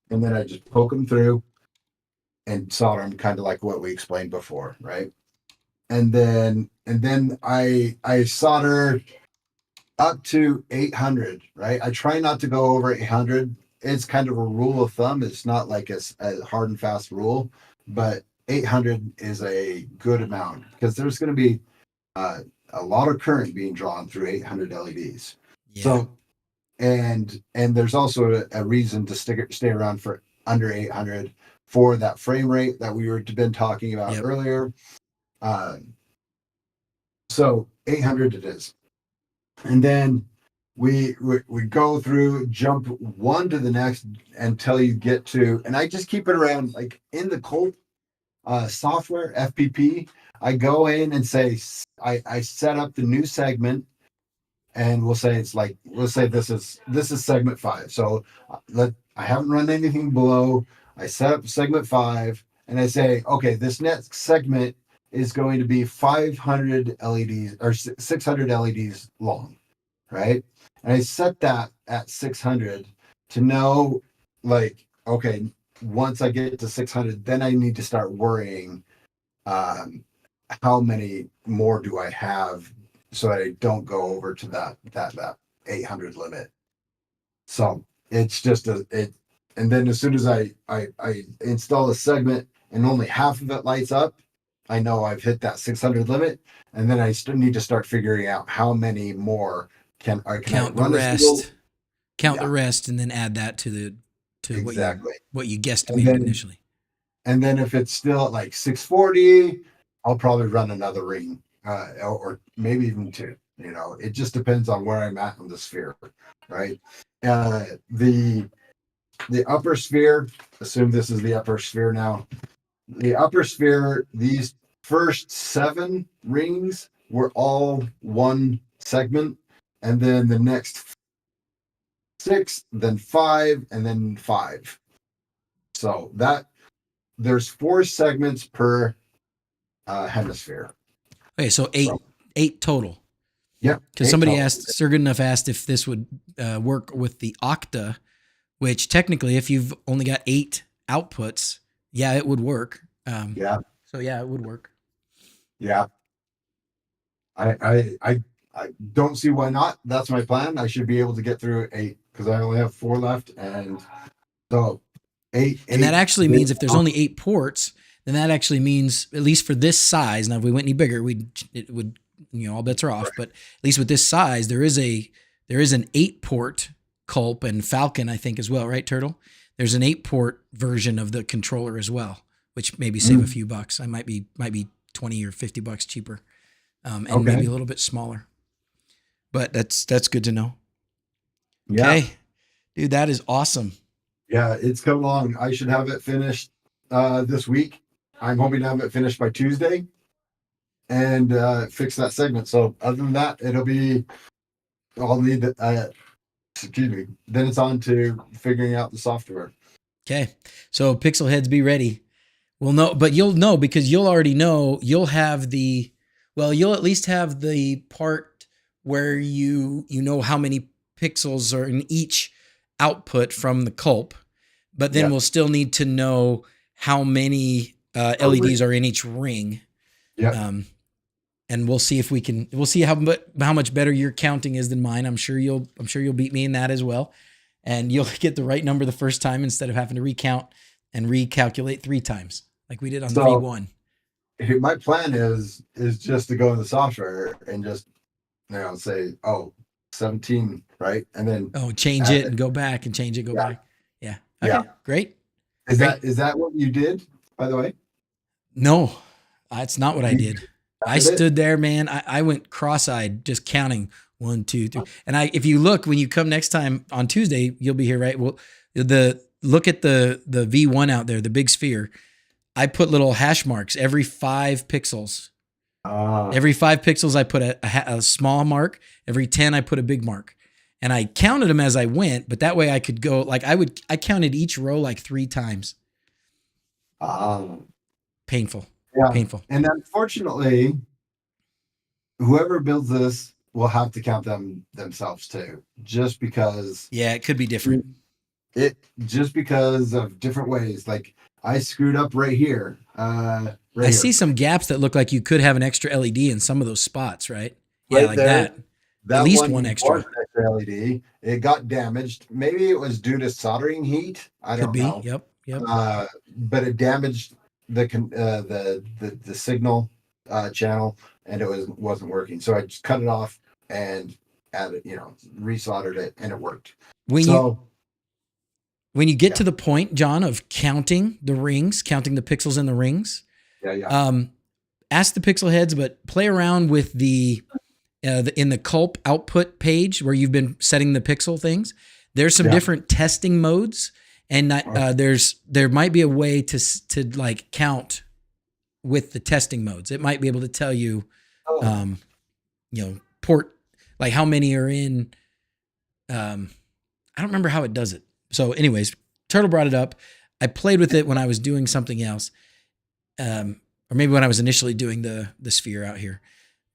And then I just poke them through and solder them, kind of like what we explained before, right? And then I solder up to 800, right? I try not to go over 800. It's kind of a rule of thumb. It's not like a hard and fast rule, but 800 is a good amount because there's going to be a lot of current being drawn through 800 LEDs. Yeah. So, and there's also a reason to stay around for under 800 for that frame rate that we were been talking about earlier. So 800 it is. And then we go through, jump one to the next until you get to, and I just keep it around like in the Colt software, FPP. I go in and say, I set up the new segment, and we'll say this is segment 5. So I haven't run anything below. I set up segment 5 and I say, okay, this next segment is going to be 500 LEDs or 600 LEDs long, right? And I set that at 600 to know, like, okay, once I get to 600, then I need to start worrying how many more do I have so I don't go over to that 800 limit. So it's just and then as soon as I install a segment and only half of it lights up, I know I've hit that 600 limit, and then I still need to start figuring out how many more can count I run the rest, count the rest, and then add that to exactly what you guesstimated initially. And then if it's still at like 640, I'll probably run another ring, or maybe even 2. You know, it just depends on where I'm at in the sphere, right? The upper sphere, assume this is the upper sphere now. The upper sphere, these first 7 rings were all one segment, and then the next 6, then 5, and then 5. So that there's 4 segments per hemisphere. Okay, so 8 total. Yeah, because somebody asked, Sir Goodenough asked if this would work with the Octa, which technically, if you've only got 8 outputs, yeah, it would work. So yeah, it would work. Yeah. I don't see why not. That's my plan. I should be able to get through 8 because I only have 4 left, and so 8. And that actually means if there's only 8 ports, then that actually means, at least for this size. Now, if we went any bigger, it would, all bets are off. Right. But at least with this size, there is an 8-port Culp and Falcon, I think, as well, right, Turtle? There's an 8-port version of the controller as well, which maybe save a few bucks. I might be $20 or $50 cheaper, and maybe a little bit smaller. But that's good to know. Yeah. Okay, dude, that is awesome. Yeah, it's come along. I should have it finished this week. I'm hoping to have it finished by Tuesday and fix that segment. So other than that, I'll need excuse me. Then it's on to figuring out the software. Okay. So pixel heads, be ready. We'll know, but you'll know because you'll already know. You'll at least have the part where you know how many pixels are in each output from the Culp, but then we'll still need to know how many LEDs are in each ring. Yeah. And we'll see if we'll see how much better your counting is than mine. I'm sure you'll beat me in that as well. And you'll get the right number the first time instead of having to recount and recalculate 3 times like we did on the V1. My plan is just to go in the software and just, say, 17, right? And then change it and go back and change it, go back. Yeah. Okay, great. Is that what you did, by the way? No, that's not what I did. I stood there, man. I went cross-eyed just counting 1, 2, 3. And if you look, when you come next time on Tuesday, you'll be here, right? Well, look at the V1 out there, the big sphere. I put little hash marks every 5 pixels. Every 5 pixels, I put a small mark. Every 10, I put a big mark. and I counted them as I went, but that way I could go like I counted each row like 3 times. Painful. Yeah. Painful. And unfortunately, whoever builds this will have to count them themselves too, just because Yeah, it could be different. Just because of different ways. Like I screwed up right here. I see some gaps that look like you could have an extra LED in some of those spots, right? Yeah, right like there. At least one extra. Was an extra LED. It got damaged. Maybe it was due to soldering heat. I Could don't be. know. Yep. But it damaged the signal channel, and it wasn't working. So I just cut it off and added, resoldered it, and it worked. When you get to the point, John, of counting the rings, counting the pixels in the rings, ask the pixel heads, but play around with the in the culp output page where you've been setting the pixel things. There's some different testing modes, and there might be a way to like count with the testing modes. It might be able to tell you, port, like how many are in. I don't remember how it does it. So anyways, Turtle brought it up. I played with it when I was doing something else. Or maybe when I was initially doing the sphere out here.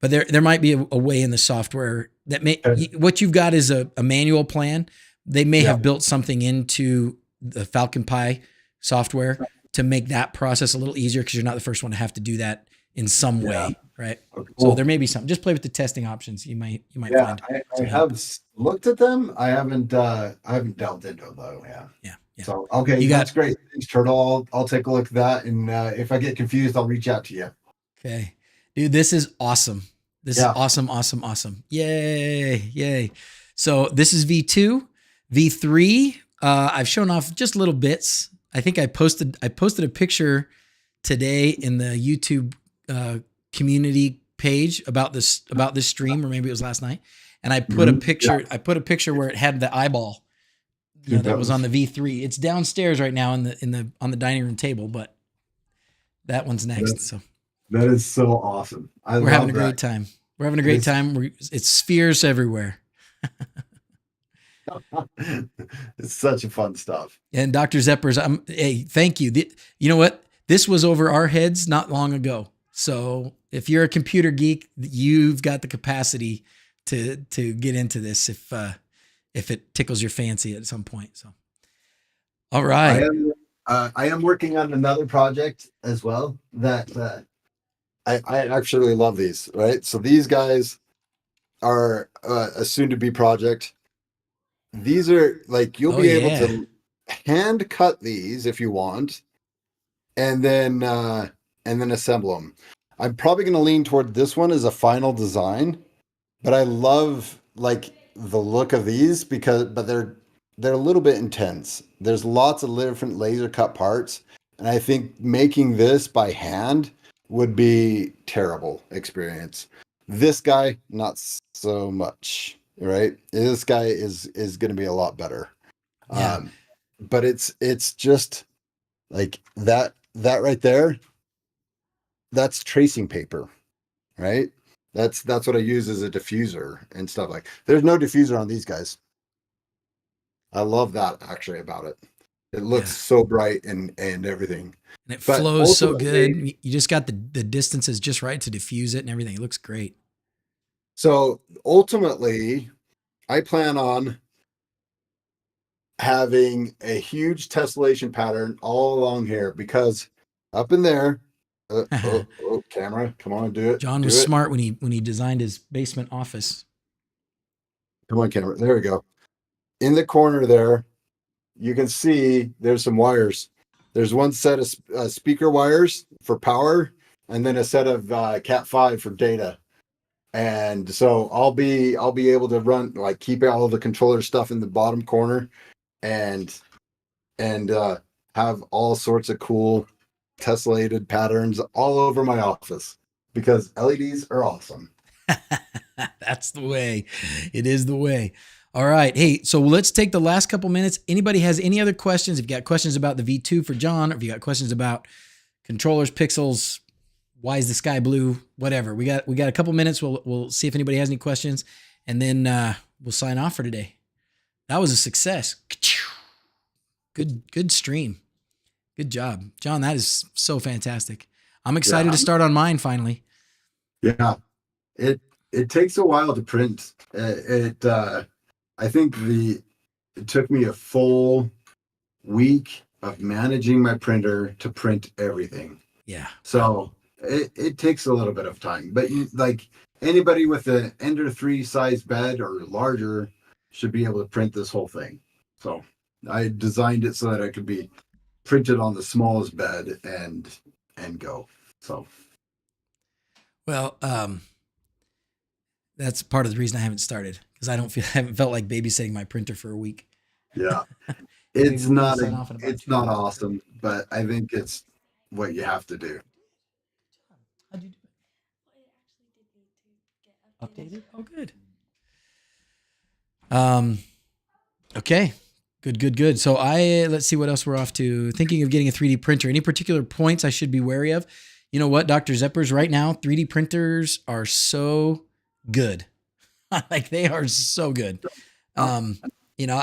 But there might be a way in the software that what you've got is a manual plan. They may have built something into the Falcon Pi software to make that process a little easier, because you're not the first one to have to do that in some way, right? Okay, cool. So there may be something. Just play with the testing options. You might find. I have looked at them. I haven't delved into them though. Yeah. So okay, that's great. Thanks, Turtle. I'll take a look at that, and if I get confused, I'll reach out to you. Okay, dude, this is awesome. This is awesome. Yay. So this is V2, V3. I've shown off just little bits. I think I posted a picture today in the YouTube community page about this stream, or maybe it was last night. And I put a picture. Yeah. I put a picture where it had the eyeball that was on the V3. It's downstairs right now on the dining room table, but that one's next. So that is so awesome. We're having a great time. We're having a great time. It's spheres everywhere. It's such a fun stuff. And Dr. Zeppers, hey, thank you. You know what? This was over our heads not long ago. So if you're a computer geek, you've got the capacity to get into this if it tickles your fancy at some point. So, all right. I am working on another project as well that I actually love these, right? So these guys are a soon-to-be project. These are like, you'll be able to hand cut these if you want, and then assemble them. I'm probably going to lean toward this one as a final design, but I love like the look of these but they're a little bit intense. There's lots of different laser cut parts, and I think making this by hand would be terrible experience. This guy, not so much, right? This guy is going to be a lot better. Yeah. But it's just like that right there. That's tracing paper, right? That's what I use as a diffuser and stuff like. There's no diffuser on these guys. I love that actually about it. It looks so bright and everything. And it flows so good. You just got the distances just right to diffuse it and everything. It looks great. So ultimately, I plan on having a huge tessellation pattern all along here, because up in there, camera, come on, do it. John was smart when he designed his basement office. Come on, camera. There we go. In the corner there, you can see there's some wires. There's one set of speaker wires for power, and then a set of Cat 5 for data. And so I'll be able to run, like, keep all of the controller stuff in the bottom corner, and have all sorts of cool tessellated patterns all over my office, because LEDs are awesome. That's the way. It is the way. All right. Hey, so let's take the last couple minutes. Anybody has any other questions? If you got questions about the V2 for John, or if you got questions about controllers, pixels, why is the sky blue, whatever. We got a couple minutes. We'll see if anybody has any questions, and then we'll sign off for today. That was a success. Good stream. Good job, John. That is so fantastic. I'm excited to start on mine finally. Yeah, it takes a while to print. I think it took me a full week of managing my printer to print everything. Yeah. So it takes a little bit of time, but like anybody with an Ender 3 size bed or larger should be able to print this whole thing. So I designed it so that it could be printed on the smallest bed and go. So. Well, that's part of the reason I haven't started, because I haven't felt like babysitting my printer for a week. Yeah. It's not awesome, but I think it's what you have to do. How'd you do it? Updated? Oh, good. Okay. Good. So let's see what else we're off to. Thinking of getting a 3D printer. Any particular points I should be wary of? You know what, Dr. Zeppers, right now, 3D printers are so good. Like, they are so good. You know,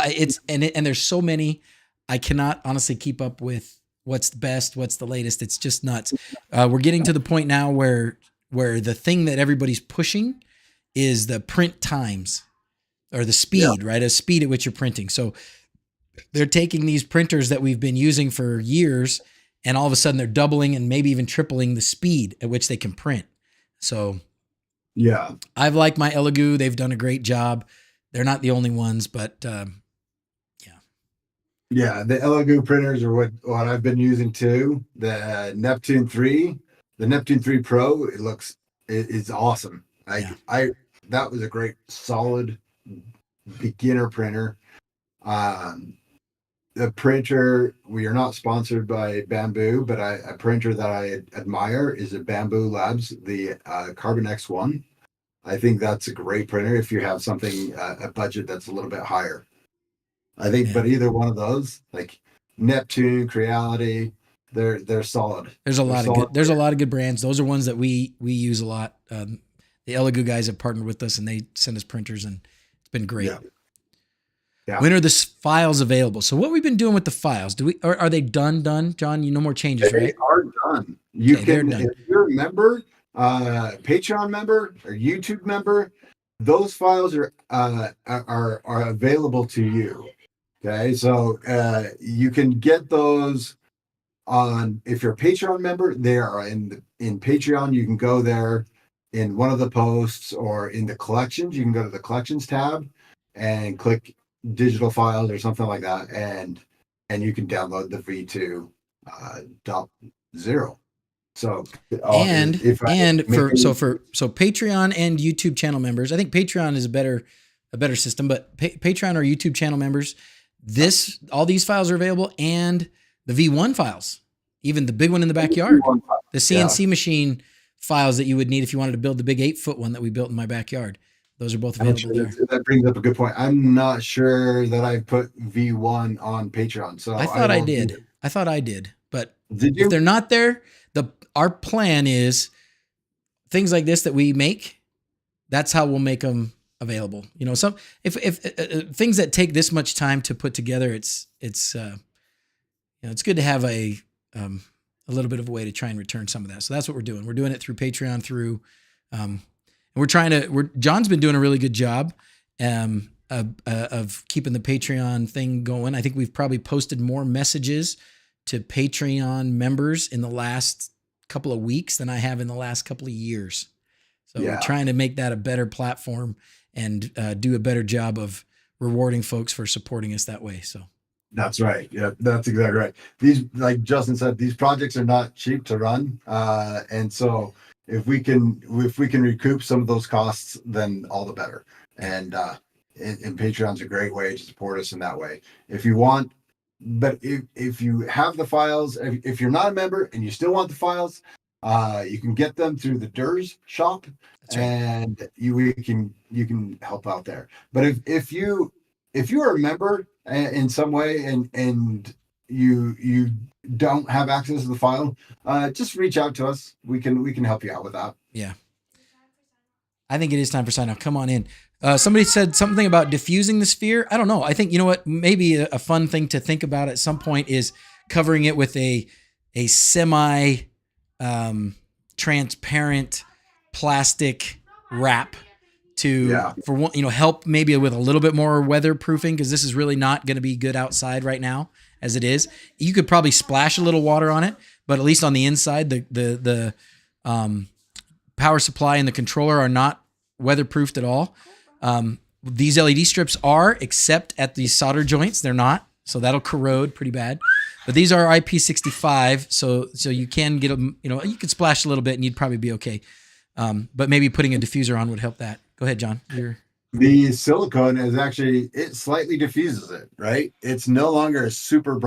and there's so many, I cannot honestly keep up with what's the best, what's the latest. It's just nuts. We're getting to the point now where the thing that everybody's pushing is the print times, or the speed, right? A speed at which you're printing. So they're taking these printers that we've been using for years, and all of a sudden they're doubling and maybe even tripling the speed at which they can print. So yeah, I've liked my Elegoo. They've done a great job. They're not the only ones, but yeah, the Elegoo printers are what I've been using too. The Neptune 3 Pro, it's awesome. That was a great solid beginner printer. The printer, we are not sponsored by Bamboo, but a printer that I admire is a Bamboo Labs, the Carbon X1. I think that's a great printer if you have something, a budget that's a little bit higher. I think, but either one of those, like Neptune, Creality, they're solid. There's a lot of good brands. Those are ones that we use a lot. The Elegoo guys have partnered with us, and they send us printers, and it's been great. Yeah. When are the files available? So what we've been doing with the files, are they done, John? No more changes, right? They are done. If you're a member, Patreon member or YouTube member, those files are available to you. Okay, so you can get those on, if you're a Patreon member, they are in Patreon. You can go there in one of the posts, or in the collections. You can go to the collections tab and click digital files or something like that, and you can download the V2 .0. So so Patreon and YouTube channel members, I think Patreon is a better system, but Patreon or YouTube channel members, all these files are available, and the V1 files, even the big one in the backyard, the CNC machine files that you would need if you wanted to build the big 8-foot one that we built in my backyard. Those are both available there. That brings up a good point. I'm not sure that I put V1 on Patreon. So I thought I did. But if they're not there, our plan is things like this that we make, that's how we'll make them available. You know, if things that take this much time to put together, it's good to have a little bit of a way to try and return some of that. So that's what we're doing. We're doing it through Patreon, and John's been doing a really good job of keeping the Patreon thing going. I think we've probably posted more messages to Patreon members in the last couple of weeks than I have in the last couple of years. So we're trying to make that a better platform and do a better job of rewarding folks for supporting us that way. So that's right. Yeah, that's exactly right. These, like Justin said, these projects are not cheap to run. And so if we can recoup some of those costs, then all the better. And Patreon's a great way to support us in that way. If you want, but if you have the files, if you're not a member and you still want the files, you can get them through the DrZzs shop. That's right. And you can help out there. But if you are a member in some way and you don't have access to the file, just reach out to us. We can help you out with that. Yeah. I think it is time for sign off. Come on in. Somebody said something about diffusing the sphere. I don't know. I think, you know what, maybe a fun thing to think about at some point is covering it with a semi transparent plastic wrap to for one, help maybe with a little bit more weatherproofing, because this is really not going to be good outside right now as it is. You could probably splash a little water on it, but at least on the inside, the power supply and the controller are not weatherproofed at all. These LED strips are, except at the solder joints, they're not. So that'll corrode pretty bad. But these are IP65, so you can get them, you could splash a little bit and you'd probably be okay. But maybe putting a diffuser on would help that. Go ahead, John. The silicone is actually, it slightly diffuses it, right? It's no longer a super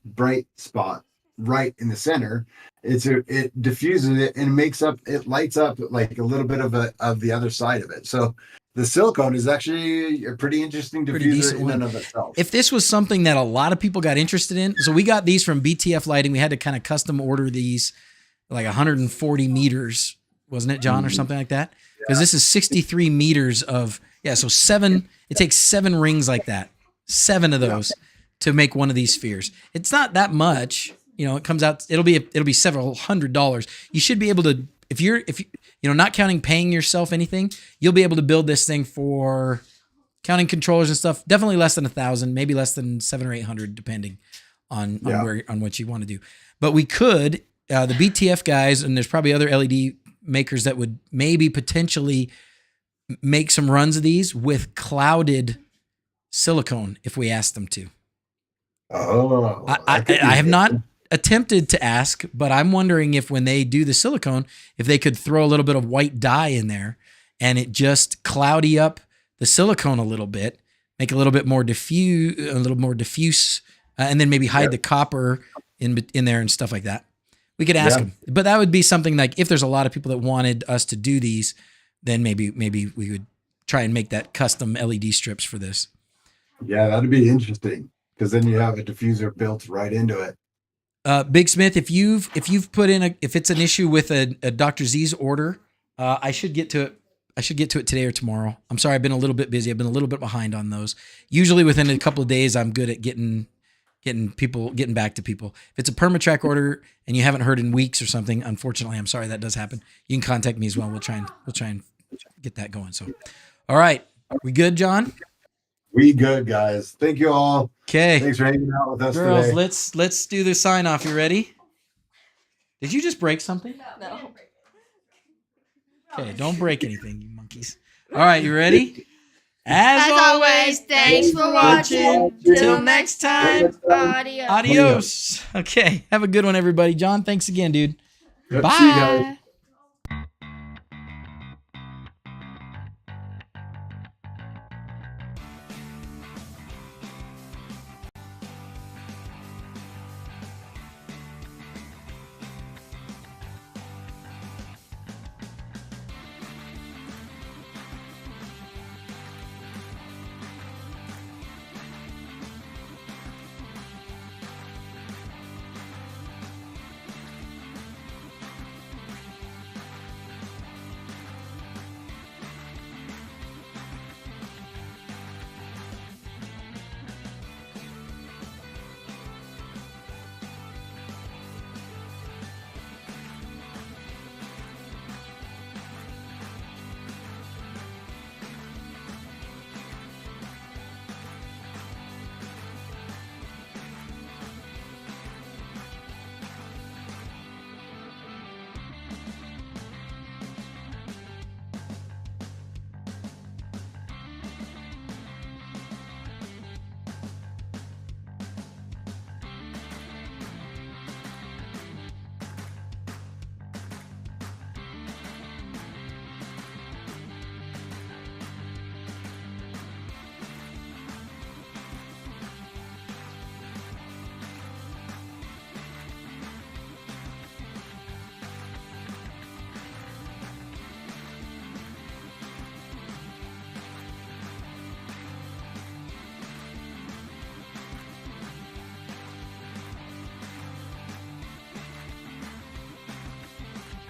bright spot right in the center. It diffuses it and it lights up like a little bit of the other side of it. So the silicone is actually a pretty interesting diffuser in and of itself. If this was something that a lot of people got interested in, so we got these from BTF Lighting. We had to kind of custom order these, like 140 meters, wasn't it, John, or something like that? Because this is 63 meters of, so 7, it takes 7 rings like that, 7 of those to make one of these spheres. It's not that much, it comes out, it'll be several $100s. You should be able to, if you not counting paying yourself anything, you'll be able to build this thing for counting controllers and stuff, definitely less than 1,000, maybe less than 700 or 800, depending on what you want to do. But we could, the BTF guys, and there's probably other LED makers that would maybe potentially make some runs of these with clouded silicone if we asked them to. Oh, I have not attempted to ask, but I'm wondering if when they do the silicone, if they could throw a little bit of white dye in there and it just cloudy up the silicone a little bit, make a little bit more diffuse, and then maybe hide the copper in there and stuff like that. We could ask them, but that would be something like if there's a lot of people that wanted us to do these, then maybe we would try and make that custom LED strips for this. Yeah, that'd be interesting because then you have a diffuser built right into it. Big Smith, if you've put in if it's an issue with a DrZzs order, I should get to it today or tomorrow. I'm sorry, I've been a little bit busy. I've been a little bit behind on those. Usually within a couple of days, I'm good at getting back to people. If it's a permatrack order and you haven't heard in weeks or something, unfortunately, I'm sorry, that does happen. You can contact me as well. We'll try and get that going. So, all right, we good, John? We good, guys. Thank you all. Okay. Thanks for hanging out with us Girls, today. let's do the sign off. You ready? Did you just break something? No. Okay, don't break anything, you monkeys. All right, you ready? As always, thanks for watching. Till next time, adios. Adios. Okay, have a good one, everybody. John, thanks again, dude. Yep, Bye. see you guys.